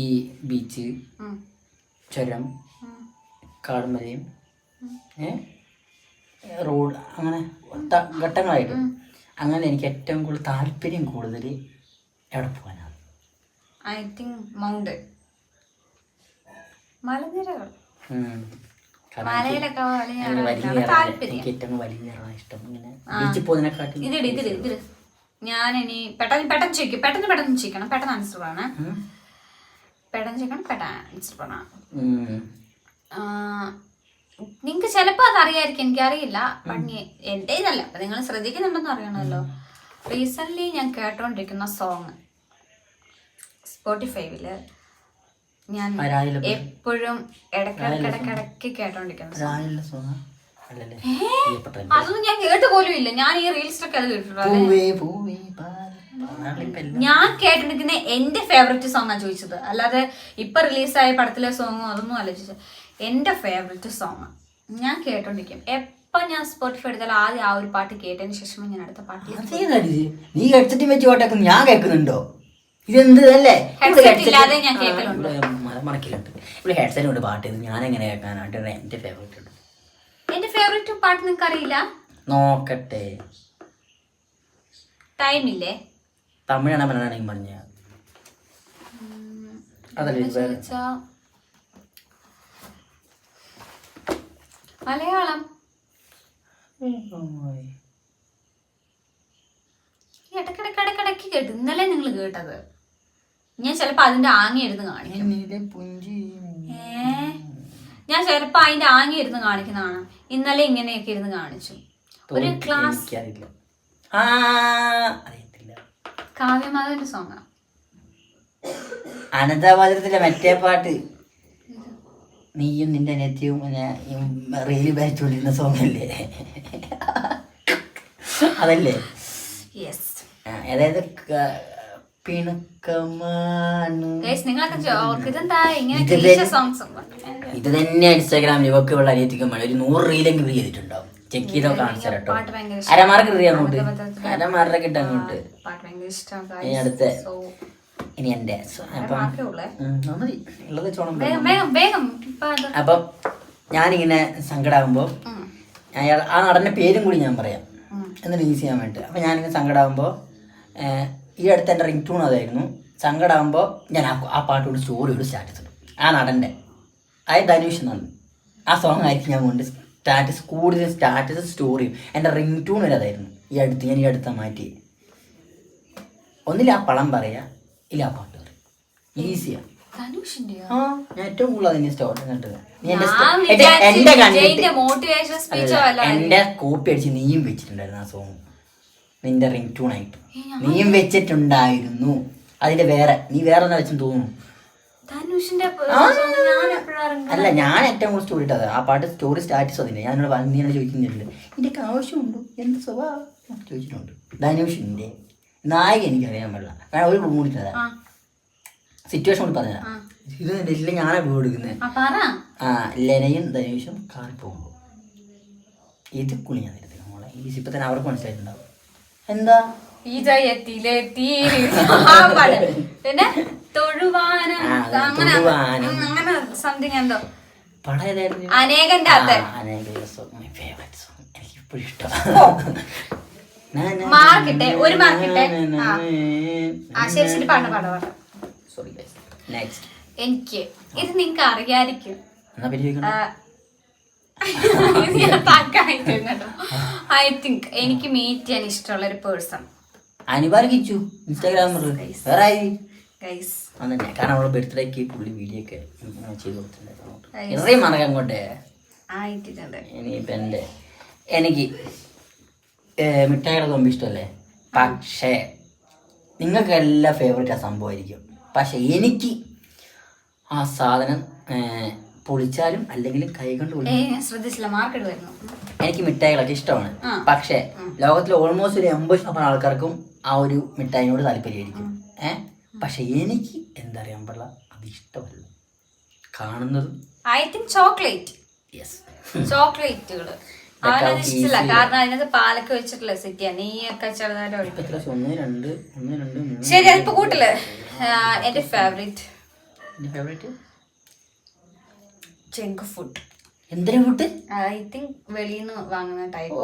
ബീച്ച്, ചുരം, കാടുമലയും റോഡ് അങ്ങനെ ഘട്ടങ്ങളായിട്ട് അങ്ങനെ എനിക്ക് ഏറ്റവും കൂടുതൽ താല്പര്യം കൂടുതൽ എവിടെ പോകാനാണ്? ഐ തിങ്ക് മൗണ്ടൻ, മലനിരകൾ. എനിക്ക് ഏറ്റവും വലിയ ഇഷ്ടം ഇങ്ങനെ ബീച്ചിൽ പോകുന്നതിനെക്കാട്ടി. ഇതില് ഞാനിനി പെട്ടെന്ന് ചോദിക്കണം. പെട്ടെന്ന് ആൻസർ ആണ്. പെട്ടെന്ന് ആൻസർ ആണ്. നിങ്ങക്ക് ചിലപ്പോ അതറിയായിരിക്കും, എനിക്കറിയില്ല. എന്റെ ഇതല്ല, അപ്പൊ നിങ്ങൾ ശ്രദ്ധിക്കുന്നുണ്ടെന്ന് അറിയണമല്ലോ. റീസെന്റ് ഞാൻ കേട്ടോണ്ടിരിക്കുന്ന സോങ് സ്പോട്ടിഫൈവില് ഞാൻ എപ്പോഴും ഇടയ്ക്കിടയ്ക്ക് കേട്ടോണ്ടിരിക്കുന്ന അതൊന്നും ഞാൻ കേട്ട് പോലും ഇല്ല. ഞാൻ ഈ റീൽസിലൊക്കെ അത് കേട്ടിട്ടുണ്ട്. ഞാൻ കേട്ടിരിക്കുന്ന എന്റെ ഫേവറേറ്റ് സോങ് ആണ് ചോദിച്ചത്, അല്ലാതെ ഇപ്പൊ റിലീസായ പടത്തിലെ സോങ്ങോ അതൊന്നും അല്ല ചോദിച്ചത്. എന്റെ ഫേവറേറ്റ് സോങ് ഞാൻ കേട്ടോണ്ടിരിക്കും. എപ്പൊ ഞാൻ സ്പോട്ടിഫൈ എടുത്താലും ആദ്യം ആ ഒരു പാട്ട് കേട്ടതിന് ശേഷം ഞാൻ അടുത്ത പാട്ടിൽ. നീ ഹെഡ്സെറ്റ് വെച്ച് പാട്ടൊക്കെ ഞാൻ കേൾക്കുന്നുണ്ടോ? ഇതെന്ത് അല്ലേ? ഇല്ലാതെ ഞാൻ കേൾക്കലുണ്ട്. ഇവിടെ ഹെഡ്സെറ്റ് കൊണ്ട് പാട്ട് ചെയ്ത് ഞാൻ എങ്ങനെ കേൾക്കാനായിട്ട് എന്റെ ഫേവറേറ്റ് ഉണ്ട്. എന്റെ ഫേവറേറ്റ് പാട്ട് നിങ്ങൾക്ക് അറിയില്ല? നോക്കട്ടെ, ടൈമില്ലേ? തമിഴാണ് മലയാളം പറഞ്ഞ മലയാളം ഇടക്കിടക്ക് കേട്ടു. ഇന്നലെ നിങ്ങൾ കേട്ടത് ഞാൻ ചിലപ്പോ അതിന്റെ ആങ്ങി എടുത്ത് കാണിക്കും. ഞാൻ ചിലപ്പോ അതിന്റെ ആങ്ങി ഇരുന്ന് കാണിക്കുന്നതാണ്. ഇന്നലെ ഇങ്ങനെയൊക്കെ ഇരുന്ന് കാണിച്ചു. ഒരു ക്ലാസ് കാവ്യമാധവന്റെ സോങ്ങാ. അനന്തപാത്രത്തിലെ മറ്റേ പാട്ട് നീയും നിന്റെ അനിയത്തിയും റീല് വരച്ചുകൊണ്ടിരുന്ന സോങ് അല്ലേ? അതല്ലേ? അതായത് ഇത് തന്നെ ഇൻസ്റ്റാഗ്രാമിൽ ഇവക്ക് ഉള്ള അനിയത്തിക്കും ഒരു 100 റീലെങ്കിലും ചെയ്തിട്ടുണ്ടാവും. ചെക്ക് ചെയ്തോ കാണിച്ചു കേട്ടോ. 1/2 മാർക്ക് റീ അങ്ങോട്ട്, 1/2 മാർക്ക് കിട്ടും അങ്ങോട്ട്. ഇനി അടുത്ത ഇനി എന്റെ അപ്പം ഞാനിങ്ങനെ സങ്കടാകുമ്പോ ആ നടന്റെ പേരും കൂടി ഞാൻ പറയാം എന്നിട്ട് ഈസി ചെയ്യാൻ വേണ്ടി. അപ്പം ഞാനിങ്ങനെ സങ്കടാകുമ്പോൾ ഈ അടുത്ത് എൻ്റെ റിംഗ് ടൂൺ അതായിരുന്നു. സങ്കടാകുമ്പോൾ ഞാൻ ആ പാട്ടോട് സ്റ്റോറിയോട് സ്റ്റാറ്റസ് ഇടും. ആ നടൻ്റെ ധനുഷ് എന്നാണ് ആ സോങ് ആയിരിക്കും ഞാൻ കൊണ്ട് കൂടുതൽ സ്റ്റാറ്റസ് സ്റ്റോറിയും. എൻ്റെ റിംഗ് ടൂൺ അതായിരുന്നു. ഞാൻ ഈ അടുത്ത മാറ്റി ഒന്നില്ല ആ പളം പറയാ, ഇല്ല ആ പാട്ട് പറയും. ഈസിയാണ്. ഞാൻ ഏറ്റവും കൂടുതൽ അതിനെ സ്റ്റോറി എന്റെ കോപ്പി അടിച്ച് നീയും വെച്ചിട്ടുണ്ടായിരുന്നു ആ സോങ്. നിന്റെ റിംഗ് ടൂൺ ആയിട്ട് നീയും വെച്ചിട്ടുണ്ടായിരുന്നു. അതിന്റെ നീ വേറെ എന്താ വെച്ചെന്ന് തോന്നുന്നു. അല്ല ഞാൻ ഏറ്റവും കൂടുതൽ സ്റ്റോറി ഇട്ടത് ആ പാട്ട് സ്റ്റോറി സ്റ്റാറ്റസ് അതിന്റെ. ഞാനോട് നീ ചോദിക്കുന്നില്ല ഇതിന്റെ ആവശ്യമുണ്ടോ എന്ത് സ്വഭാവം ചോദിച്ചിട്ടുണ്ട്. ധനുഷിന്റെ നായിക എനിക്കറിയാൻ പാടില്ല, കാരണം ഒരു കൂടിട്ടതാ സിറ്റുവേഷൻ കൊണ്ട് പറഞ്ഞ ഇത് ഞാനാ വീട് കൊടുക്കുന്നത്. ലെനയും ധനുഷും കാറിൽ പോകുമ്പോ ഇത് കുളിയാൻ തരത്തില്ല മോളെ. ഇപ്പൊ തന്നെ അവർക്ക് മനസ്സിലായിട്ടുണ്ടാവും എന്താ പടം ഏതായിരുന്നു? അനേകന്റെ അകത്ത് എനിക്ക് ഇപ്പോഴും ഇഷ്ടമാണ്. മാർക്കിട്ടെ ഒരു മാർക്കിട്ടെ. ശരി ശരി പാട പാട പാട. Sorry guys. നെക്സ്റ്റ് എനിക്ക് ഇത് നിങ്ങക്ക് അറിയാതിരിക്കും. ഐ തിങ്ക് എനിക്ക് മീറ്റ് ചെയ്യാൻ ഇഷ്ടമുള്ള ഒരു പേഴ്സൺ അനുപാലിച്ചു ഇൻസ്റ്റാഗ്രാമിൽ വേറെ ആയി ഗൈസ്. അതന്നെ, കാരണം അവളെ ബർത്ത്ഡേക്ക് പുള്ളി വീഡിയോ ഒക്കെ ചെയ്ത് കൊടുത്തിട്ടുണ്ടായിരുന്നു. ഇത്രയും മറക്കാൻ അങ്ങോട്ടേ ആയിട്ടുണ്ട്. ഇനിയിപ്പോൾ എനിക്ക് മിഠായികളൊക്കെ ரொம்ப ഇഷ്ടമല്ലേ, പക്ഷേ നിങ്ങൾക്ക് എല്ലാ ഫേവറേറ്റ് ആ സംഭവമായിരിക്കും. പക്ഷെ എനിക്ക് ആ സാധനം പൊളിച്ചാലും അല്ലെങ്കിൽ കൈ കൊണ്ട് ശ്രദ്ധിച്ചില്ല, മാർക്ക് ഇടുമായിരുന്നു. എനിക്ക് മിഠായികളൊക്കെ ഇഷ്ടമാണ്. പക്ഷേ ലോകത്തിലെ ഓൾമോസ്റ്റ് ഒരു 80% ആൾക്കാർക്കും ആ ഒരു മിഠായിനോട് താല്പര്യമായിരിക്കും. പക്ഷെ എനിക്ക് എന്താ അറിയാൻ പാടില്ല, അത് ഇഷ്ടമല്ല. കാണുന്നതും ഐ തിങ്ക് ചോക്ലേറ്റ്. യെസ്, ചോക്ലേറ്റുകള് അവനത് ഇഷ്ടമില്ല. കാരണം അതിനകത്ത് പാലൊക്കെ വെച്ചിട്ടില്ല സെറ്റ് ചെയ്യാൻ. നെയ്യൊക്കെ ചെറുതായിട്ട് ഒഴിക്കും. 1 2 1 2 3. ശരി, അതിപ്പോ കൂട്ടില് എന്റെ ഫേവറേറ്റ് ജങ്ക് ഫുഡ്. എന്തിനാ ഫുഡ്? ഐ തിങ്ക് വെളിയിൽ നിന്ന് വാങ്ങുന്ന ടൈപ്പ്.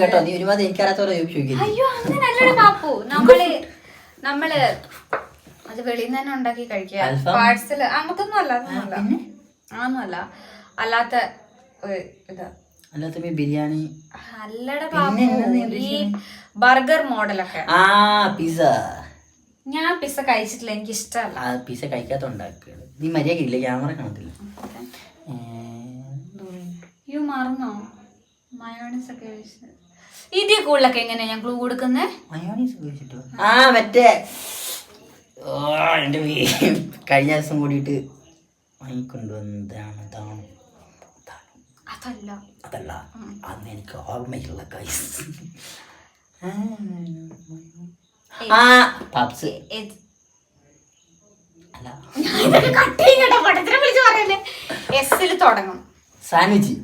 കേട്ടോ, നീ ഒരുമാതിരി എനിക്കറിയാത്തവരെ ചോദിക്കും. അയ്യോ അങ്ങനല്ലടാ പാപ്പു, നമ്മള് അത് വെളിയിൽ നിന്ന് തന്നെ ഉണ്ടാക്കി കഴിക്കുക. പാഴ്സൽ അങ്ങനത്തൊന്നും അല്ല, അതൊന്നുമല്ല. അല്ലാത്ത ഇതാ അല്ലാത്ത ബിരിയാണി അല്ലട പാപ്പു, ഈ ബർഗർ മോഡലൊക്കെ. പിസ്സ. ഞാൻ പിസ്സ കഴിച്ചിട്ടില്ല, എനിക്ക് ഇഷ്ടമല്ല. പിസ്സ കഴിക്കാത്തോണ്ടാക്കുക. നീ മര്യാദ ഇല്ല, ക്യാമറ കാണത്തില്ല. യു മറന്നോ മയോണീസ് ഒക്കെ ഇതിൽ കൂടുതലൊക്കെ എങ്ങനെയാ ഞാൻ ക്ലൂ കൊടുക്കുന്നത്? മയോണീസ് ഉപയോഗിച്ചിട്ടോ? മറ്റേ എൻ്റെ കഴിഞ്ഞ ദിവസം കൂടിയിട്ട് വാങ്ങിക്കൊണ്ടുവന്നതാണ്. അതല്ല അന്ന് എനിക്ക് ഓർമ്മയുള്ള കൈസ്. പപ്സ് അല്ല, എസ്സിൽ തുടങ്ങും. സാൻഡ്വിച്ച്.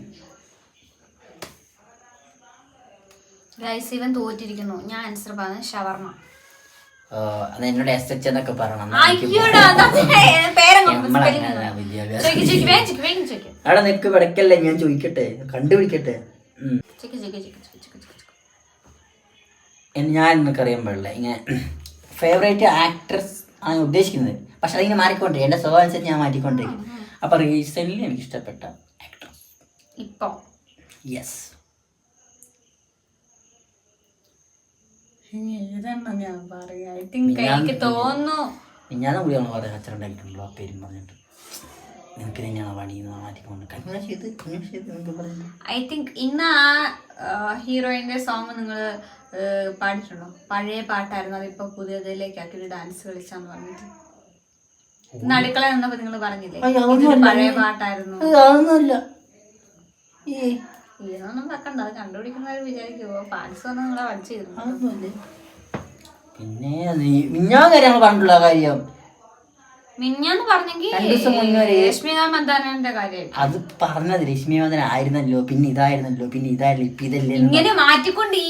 ഗൈസ് ഇവൻ തോറ്റിരിക്കുന്നു. ഞാൻ ആൻസർ പറഞ്ഞത് ഷവർമ. അത് എന്നോട് SH എന്നൊക്കെ പറയണം. അവിടെ നിക്ക് പിടക്കല്ലേ, ഞാൻ ചോദിക്കട്ടെ, കണ്ടുപിടിക്കട്ടെ. ഞാൻ നിനക്കറിയാൻ പാടില്ല ഇങ്ങനെ ഫേവറേറ്റ് ആക്ട്രസ് ആണ് ഉദ്ദേശിക്കുന്നത്. പക്ഷെ അതിങ്ങനെ മാറിക്കൊണ്ടേ, എൻ്റെ സ്വഭാവം അനുസരിച്ച് ഞാൻ മാറ്റിക്കൊണ്ടിരിക്കും. അപ്പൊ റീസെന്റ് എനിക്ക് ഇഷ്ടപ്പെട്ട ആക്ട്രസ് ഇപ്പൊ യെസ് ഞാൻ പറയാ. ഐ തിങ്ക് എനിക്ക് തോന്നുന്നു ഞാൻ കൂടിയാണ് പറയാൻ അച്ഛനുണ്ടായിട്ടുള്ളൂ. ആ പേരും പറഞ്ഞിട്ട് നിനക്ക് തന്നെയാണ് പണിയെന്ന് മാറ്റിക്കൊണ്ട്. ഐ തിങ്ക് ഇന്ന് ആ ഹീറോയിന്റെ സോങ് നിങ്ങള് പാടിയിട്ടുണ്ടോ? പഴയ പാട്ടായിരുന്നു, അതിപ്പോ പുതിയതിലേക്ക് ആക്കി ഡാൻസ് കളിച്ചാന്ന് പറഞ്ഞിട്ട് അടുക്കള നിന്നപ്പോ നിങ്ങൾ പറഞ്ഞില്ലേ പഴയ പാട്ടായിരുന്നു. ഇതൊന്നും വെക്കണ്ട, അത് കണ്ടുപിടിക്കുന്നവർ വിചാരിക്കുമോ പാൻസ് വന്ന് നിങ്ങളെ വലിച്ചിരുന്നു. പിന്നെ മിഞ്ഞാന്ന് പറഞ്ഞിട്ടുള്ള കാര്യം മിഞ്ഞാന്ന് പറഞ്ഞെങ്കിൽ രശ്മിക മന്ദാനന്റെ കാര്യം അത് പറഞ്ഞത്. രശ്മിക മന്ദാന ആയിരുന്നല്ലോ, പിന്നെ ഇതായിരുന്നല്ലോ, പിന്നെ ഇതായിരുന്നു, ഇപ്പൊ ഇതല്ലേ ഇങ്ങനെ മാറ്റിക്കൊണ്ട്.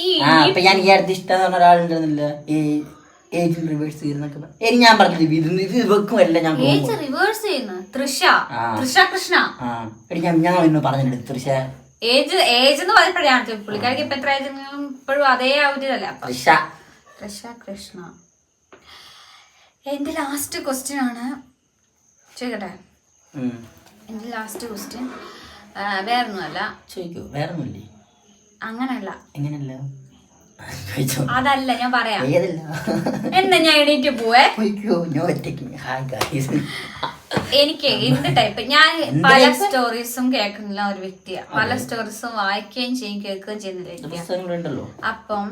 അപ്പൊ ഞാൻ ഈ അടുത്ത് ഇഷ്ടം പറഞ്ഞ ഒരാളുണ്ടെന്നില്ല, ഏജ് റിവേഴ്സ് ചെയ്യുന്നൊക്കെ ഞാൻ പറഞ്ഞത്. ഇത് വെക്കുമല്ല, ഞാൻ റിവേഴ്സ് ചെയ്യുന്നു. തൃഷ കൃഷ്ണ ഞാൻ ഇന്ന് പറഞ്ഞിട്ടുണ്ട്. തൃഷ ഏജ് എന്ന് പറഞ്ഞപ്പോഴാണ് പുള്ളിക്കാരിക്ക് ഇപ്പൊ എത്ര ഏജ് ഇപ്പോഴും അതേ ഔദ്യതല്ല. തൃഷ കൃഷ്ണ. എന്റെ ലാസ്റ്റ് ക്വസ്റ്റ്യൻ ആണ്, ചോദിക്കട്ടെ? എന്റെ ലാസ്റ്റ് ക്വസ്റ്റ്യൻ വേറൊന്നുമല്ല. ചോദിക്കൂ. വേറൊന്നുമില്ലേ? അങ്ങനല്ല. എങ്ങനല്ല? അതല്ല ഞാൻ പറയാം. എന്നാ ഞാൻ എണീറ്റ് പോവേ. എനിക്ക് എന്ത് ടൈപ്പ്, ഞാൻ പല സ്റ്റോറീസും കേൾക്കുന്നില്ല ഒരു വ്യക്തിയാണ്. പല സ്റ്റോറീസും വായിക്കുകയും ചെയ്യും കേൾക്കുകയും ചെയ്യുന്ന വ്യക്തിയാണ്. അപ്പം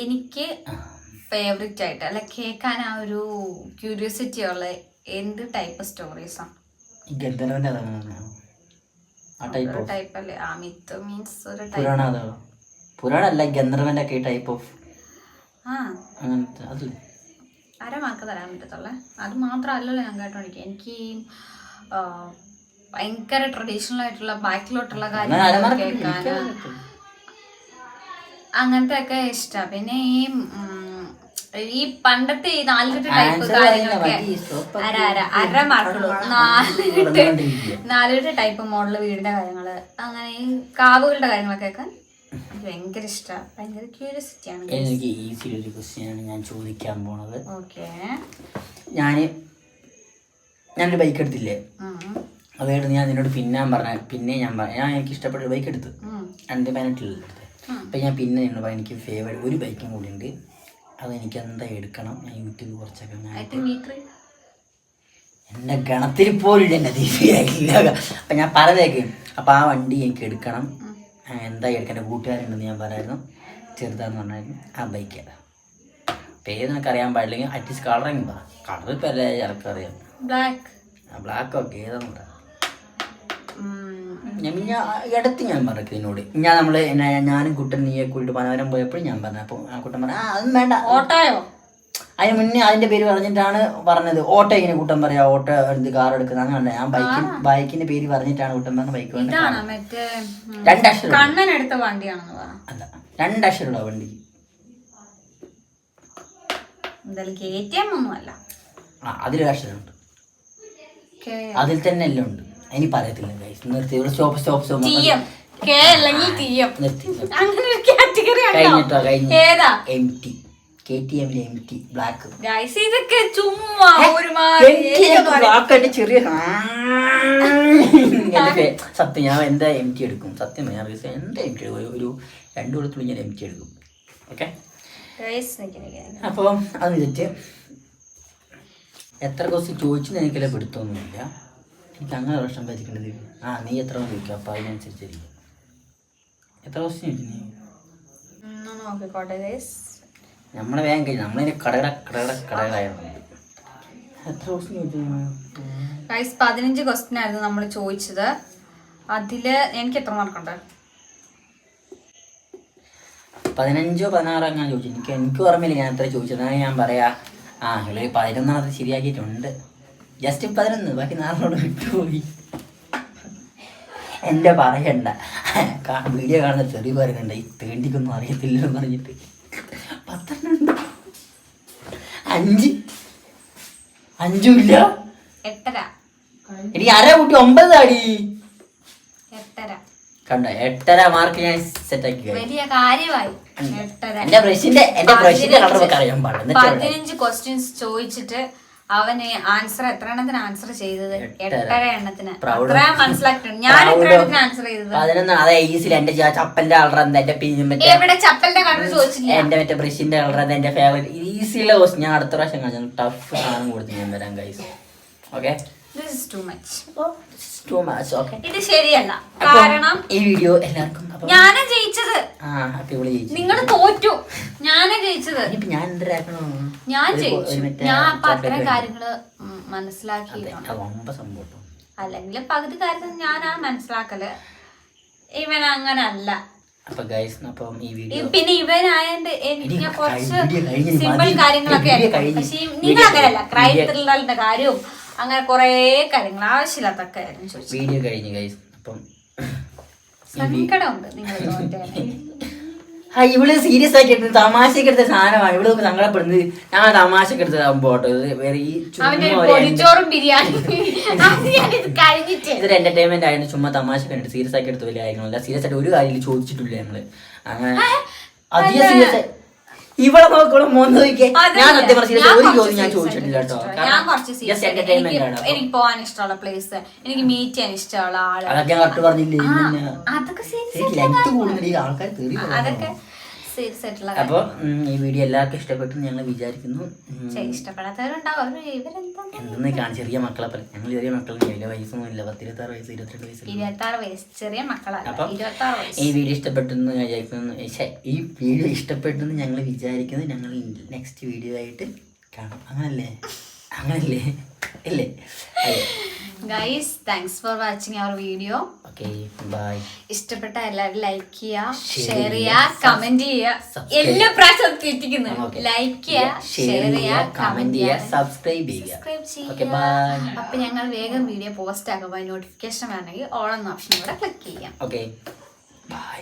എനിക്ക് ഫേവറേറ്റ് ആയിട്ട് അല്ല കേൾക്കാൻ ആ ഒരു ക്യൂരിയോസിറ്റി ഉള്ള എന്ത് ടൈപ്പ് സ്റ്റോറീസാണ്? ടൈപ്പ് അല്ലേ? ആ മിത്ത് മീൻസ് ഒരു ടൈപ്പ് പുരാണല്ല, ഗന്ധർവന്റെ ഒക്കെ ടൈപ്പ് ഓഫ് അരമാർക്ക് തരാൻ പറ്റത്തുള്ളേ. അത് മാത്രമല്ലല്ലോ ഞാൻ കേട്ടോണ്ടിരിക്കുക. എനിക്ക് ഭയങ്കര ട്രഡീഷണൽ ആയിട്ടുള്ള ബാക്കിലോട്ടുള്ള കാര്യങ്ങൾ കേൾക്കാൻ അങ്ങനത്തെ ഒക്കെ ഇഷ്ടമാണ്. പിന്നെ ഈ ഈ പണ്ടത്തെ ഈ 4 ലിറ്റർ ടൈപ്പ് കാര്യങ്ങളൊക്കെ അര മാർക്കുള്ളൂ. 4 ലിറ്റർ ടൈപ്പ് മോഡല് വീടിന്റെ കാര്യങ്ങള്, അങ്ങനെ ഈ കാവുകളുടെ കാര്യങ്ങളൊക്കെ കേൾക്കാൻ ഭയങ്കര ഇഷ്ടമാണ്. ഭയങ്കര ക്യൂരിയോസിറ്റിയാണ്. എനിക്ക് ഈസി ഒരു ക്വസ്റ്റ്യനാണ് ഞാൻ ചോദിക്കാൻ പോണത്. ഓക്കെ. ഞാനൊരു ബൈക്ക് എടുത്തില്ലേ, അതായത് ഞാൻ നിന്നോട് പിന്നെ ഞാൻ എനിക്ക് ഇഷ്ടപ്പെട്ട ഒരു ബൈക്ക് എടുത്ത് 2018 എടുത്ത്. അപ്പം ഞാൻ പിന്നെ നിന്നോട് പറയാം എനിക്ക് ഫേവറേറ്റ് ഒരു ബൈക്കും കൂടി ഉണ്ട്, അതെനിക്ക് എന്താ എടുക്കണം. ഞാൻ യൂട്യൂബ് കുറച്ചൊക്കെ എൻ്റെ ഗണത്തിൽ പോലും എൻ്റെ ദിവ്യയില്ല. അപ്പം ഞാൻ പറഞ്ഞേക്കും. അപ്പം ആ വണ്ടി എനിക്ക് എടുക്കണം, എന്താ എടുക്കാൻ. എൻ്റെ കൂട്ടുകാരുണ്ടെന്ന് ഞാൻ പറയായിരുന്നു, ചെറുതാന്ന് പറഞ്ഞായിരുന്നു. ആ ബൈക്ക് ഏതാ? പേര് നിനക്ക് അറിയാൻ പാടില്ലെങ്കിൽ അറ്റ്ലീസ്റ്റ് കളറിങ് പറ. കളർ ഇപ്പം എല്ലാവർക്കും അറിയാം. ബ്ലാക്ക് ഒക്കെ ഏതാന്ന് പറയാം. ഞാൻ ഇടത്ത് ഞാൻ പറഞ്ഞു എന്നോട്, ഞാനും കുട്ടൻ നീയെ കൂട്ടിട്ട് പനവരം പോയപ്പോഴും ഞാൻ പറഞ്ഞു. അപ്പോൾ ആ കുട്ടൻ പറഞ്ഞു അതൊന്നും വേണ്ട, ഓട്ടോയോ. അതിന് മുന്നേ അതിന്റെ പേര് പറഞ്ഞിട്ടാണ് പറഞ്ഞത്. ഓട്ടോ ഇങ്ങനെ കൂട്ടൻ പറയാ, ഓട്ടോ എടുത്ത് കാർ എടുക്കുന്നത് അങ്ങനെ. ഞാൻ ബൈക്കിന്റെ പേര് പറഞ്ഞിട്ടാണ് കൂട്ടൻ പറഞ്ഞ ബൈക്ക് വേണ്ട. 2 അക്ഷരം അല്ല, 2 അക്ഷരമുള്ള വണ്ടി. അതിലൊരു അക്ഷരമുണ്ട്, അതിൽ തന്നെ എല്ലാം ഉണ്ട്. ഇനി പറയത്തില്ല ഗൈസ്, നിർത്തി. ഇവിടെ സ്റ്റോപ്പ് കഴിഞ്ഞിട്ടോ MT KTM MT ബ്ലാക്ക്. ചെറിയ സത്യം ഞാൻ എന്താ MT എടുക്കും. സത്യം ഞാൻ എന്താ MT എടുക്കും. ഒരു 2 കൊല്ലത്തുള്ളിൽ ഞാൻ MT എടുക്കും. ഓക്കെ. അപ്പോൾ അത് വെച്ച് എത്ര ക്വസ്റ്റ്യൻ ചോദിച്ചെന്ന് എനിക്കെല്ലാം പിടുത്തൊന്നുമില്ല. എനിക്ക് അങ്ങനെ പ്രശ്നം പറ്റിക്കേണ്ടത്. നീ എത്ര ചോദിക്കും, അപ്പം അതിനനുസരിച്ചിരിക്കും. എത്ര ക്വസ്റ്റ്യൻ ചോദിച്ചു നീ? നമ്മളെ വേഗം കഴിഞ്ഞു. നമ്മളതിന് കടകളായിരുന്നു. എത്ര ക്വസ്റ്റ്യൻ ചോദിച്ചു? 15 ക്വസ്റ്റ്യൻ ആയിരുന്നു നമ്മൾ ചോദിച്ചത്. അതില് എനിക്ക് എത്ര മാർക്കുണ്ട്? 15 16 അങ്ങനെ ചോദിച്ചു. എനിക്ക് ഓർമ്മയില്ല ഞാൻ എത്ര ചോദിച്ചത്. ഞാൻ പറയാ 11 ശരിയാക്കിയിട്ടുണ്ട്. ജസ്റ്റ് 11, ബാക്കി 4 വിട്ടുപോയി. എൻ്റെ പറയണ്ട, വീഡിയോ കാണുന്ന ചെറിയ പറയുന്നുണ്ട് ഈ തേണ്ടിക്കൊന്നും അറിയത്തില്ലെന്ന് പറഞ്ഞിട്ട്. 10 5 ഇല്ല. 8.5. എനിക്ക് അര കൂട്ടി 9 ആടി. 8.5 കണ്ട. 8.5 മാർക്ക് ഞാൻ സെറ്റാക്കി. വലിയ കാര്യമായി. എന്റെ ബ്രഷിന്റെ കളർ ഒക്കെ അറിയാൻ പാടില്ല. 15 ക്വസ്റ്റ്യൻസ് ചോദിച്ചിട്ട് അവന് ആൻസർ എത്ര എണ്ണത്തിന് ആൻസർ ചെയ്തത്? 8.5 എണ്ണത്തിന്. മനസ്സിലാക്കിയിട്ടുണ്ട്. ഞാൻ എത്ര എണ്ണത്തിന് ആൻസർ ചെയ്തത്? 11. അതെ ഈസിൽ. എന്റെ ചപ്പലിന്റെ കളർ എന്താ? എവിടെ ചപ്പലിന്റെ കളർ ചോദിച്ചില്ല. എന്റെ മറ്റേ ബ്രഷിന്റെ കളർ എന്താ? എന്റെ ഫേവറേറ്റ് ഈസിയുള്ള ക്വസ്റ്റ്യൻ. ഞാൻ അടുത്ത പ്രാവശ്യം കാണിച്ചു ടഫ് സാധനം കൊടുത്ത് ഞാൻ വരാം guys. Okay. This is too much. Okay. ഇത് ശരിയല്ല. കാരണം ഈ വീഡിയോ എല്ലാവർക്കും ഞാനാ ജയിച്ചത്. നിങ്ങൾ തോറ്റു. ഞാനാ ജയിച്ചത്. ഞാൻ ജയിച്ചു. ഞാൻ അപ്പൊ അത്തരം കാര്യങ്ങള് മനസ്സിലാക്കിയിട്ടുണ്ട്. അല്ലെങ്കിൽ പകുതി കാര്യത്തിൽ ഞാനാ മനസ്സിലാക്കല്. ഇവൻ അങ്ങനെ അല്ല. പിന്നെ ഇവനായോണ്ട് എനിക്ക് കുറച്ച് സിമ്പിൾ കാര്യങ്ങളൊക്കെ ആയിരിക്കും. പക്ഷെ നിങ്ങൾ അങ്ങനെയല്ല. ക്രൈം ത്രില്ലറിന്റെ കാര്യവും അങ്ങനെ കൊറേ കാര്യങ്ങൾ ആവശ്യമില്ലാത്ത കാര്യം ചോദിച്ചു. വീഡിയോ കഴിഞ്ഞു ഗൈസ്. അപ്പം സങ്കടമുണ്ട് നിങ്ങൾ. ഇവള് സീരിയസ് ആക്കി എടുത്ത് തമാശക്ക് എടുത്ത സാധനമാണ്. ഇവിടെ സങ്കടപ്പെടുന്നത് ഞാൻ തമാശക്ക് എടുത്തതാകുമ്പോട്ടോ. ഇതൊരു എന്റർടൈൻമെന്റ് ആയിരുന്നു. ചുമ്മാ തമാശ കണ്ടിട്ട് സീരിയസ് ആക്കി എടുത്ത വലിയ കാര്യങ്ങളല്ല. സീരിയസ് ആയിട്ട് ഒരു കാര്യം ചോദിച്ചിട്ടില്ല ഞങ്ങള്. അങ്ങനെ അധികം സീരിയസ് ഇവിടെ നോക്കണം മോൻ ചോദിക്കേ. ഞാൻ സത്യം പറഞ്ഞ ഒരു ചോദ്യം ഞാൻ ചോദിച്ചിട്ടില്ല കേട്ടോ. എനിക്ക് പോകാൻ ഇഷ്ടമുള്ള പ്ലേസ്, എനിക്ക് മീറ്റ് ചെയ്യാൻ ഇഷ്ടമുള്ള ആള്, അതൊക്കെ കറക്റ്റ് പറഞ്ഞില്ലേ? അതൊക്കെ അപ്പൊ ഈ വീഡിയോ എല്ലാവർക്കും ഇഷ്ടപ്പെട്ടു ഞങ്ങൾ വിചാരിക്കുന്നു. ഇഷ്ടപ്പെടാത്തവരുണ്ടാവും. എന്തെന്ന് കാണാൻ ചെറിയ മക്കളെ പോലെ. ഞങ്ങൾ ചെറിയ മക്കളൊന്നും വയസ്സൊന്നും ഇല്ല. 10-26 വയസ്സ് 22 വയസ്സ് 26 വയസ്സ് ചെറിയ മക്കളാണ്. ഈ വീഡിയോ ഇഷ്ടപ്പെട്ടെന്ന് വിചാരിക്കുന്നു. ഈ വീഡിയോ ഇഷ്ടപ്പെട്ടെന്ന് ഞങ്ങൾ വിചാരിക്കുന്നത്. ഞങ്ങൾ നെക്സ്റ്റ് വീഡിയോ ആയിട്ട് കാണാം. അങ്ങനല്ലേ അല്ലേ? Guys, thanks for watching our video. Okay, bye. ഇഷ്ടപ്പെട്ട എല്ലാവരും ലൈക്ക് ചെയ്യുക, ഷെയർ ചെയ്യുക, കമന്റ് ചെയ്യുക. എല്ലാ പ്രാവശ്യം കിട്ടിക്കുന്നു. ലൈക്ക് ചെയ്യുക, ഷെയർ ചെയ്യുക, കമന്റ് ചെയ്യുക, സബ്സ്ക്രൈബ് ചെയ്യുക. അപ്പൊ ഞങ്ങൾ വേഗം വീഡിയോ പോസ്റ്റ് ആക്കുമ്പോൾ നോട്ടിഫിക്കേഷൻ വേണമെങ്കിൽ ഓൾ എന്ന ഓപ്ഷൻ കൂടെ ക്ലിക്ക് ചെയ്യാം. Okay, by.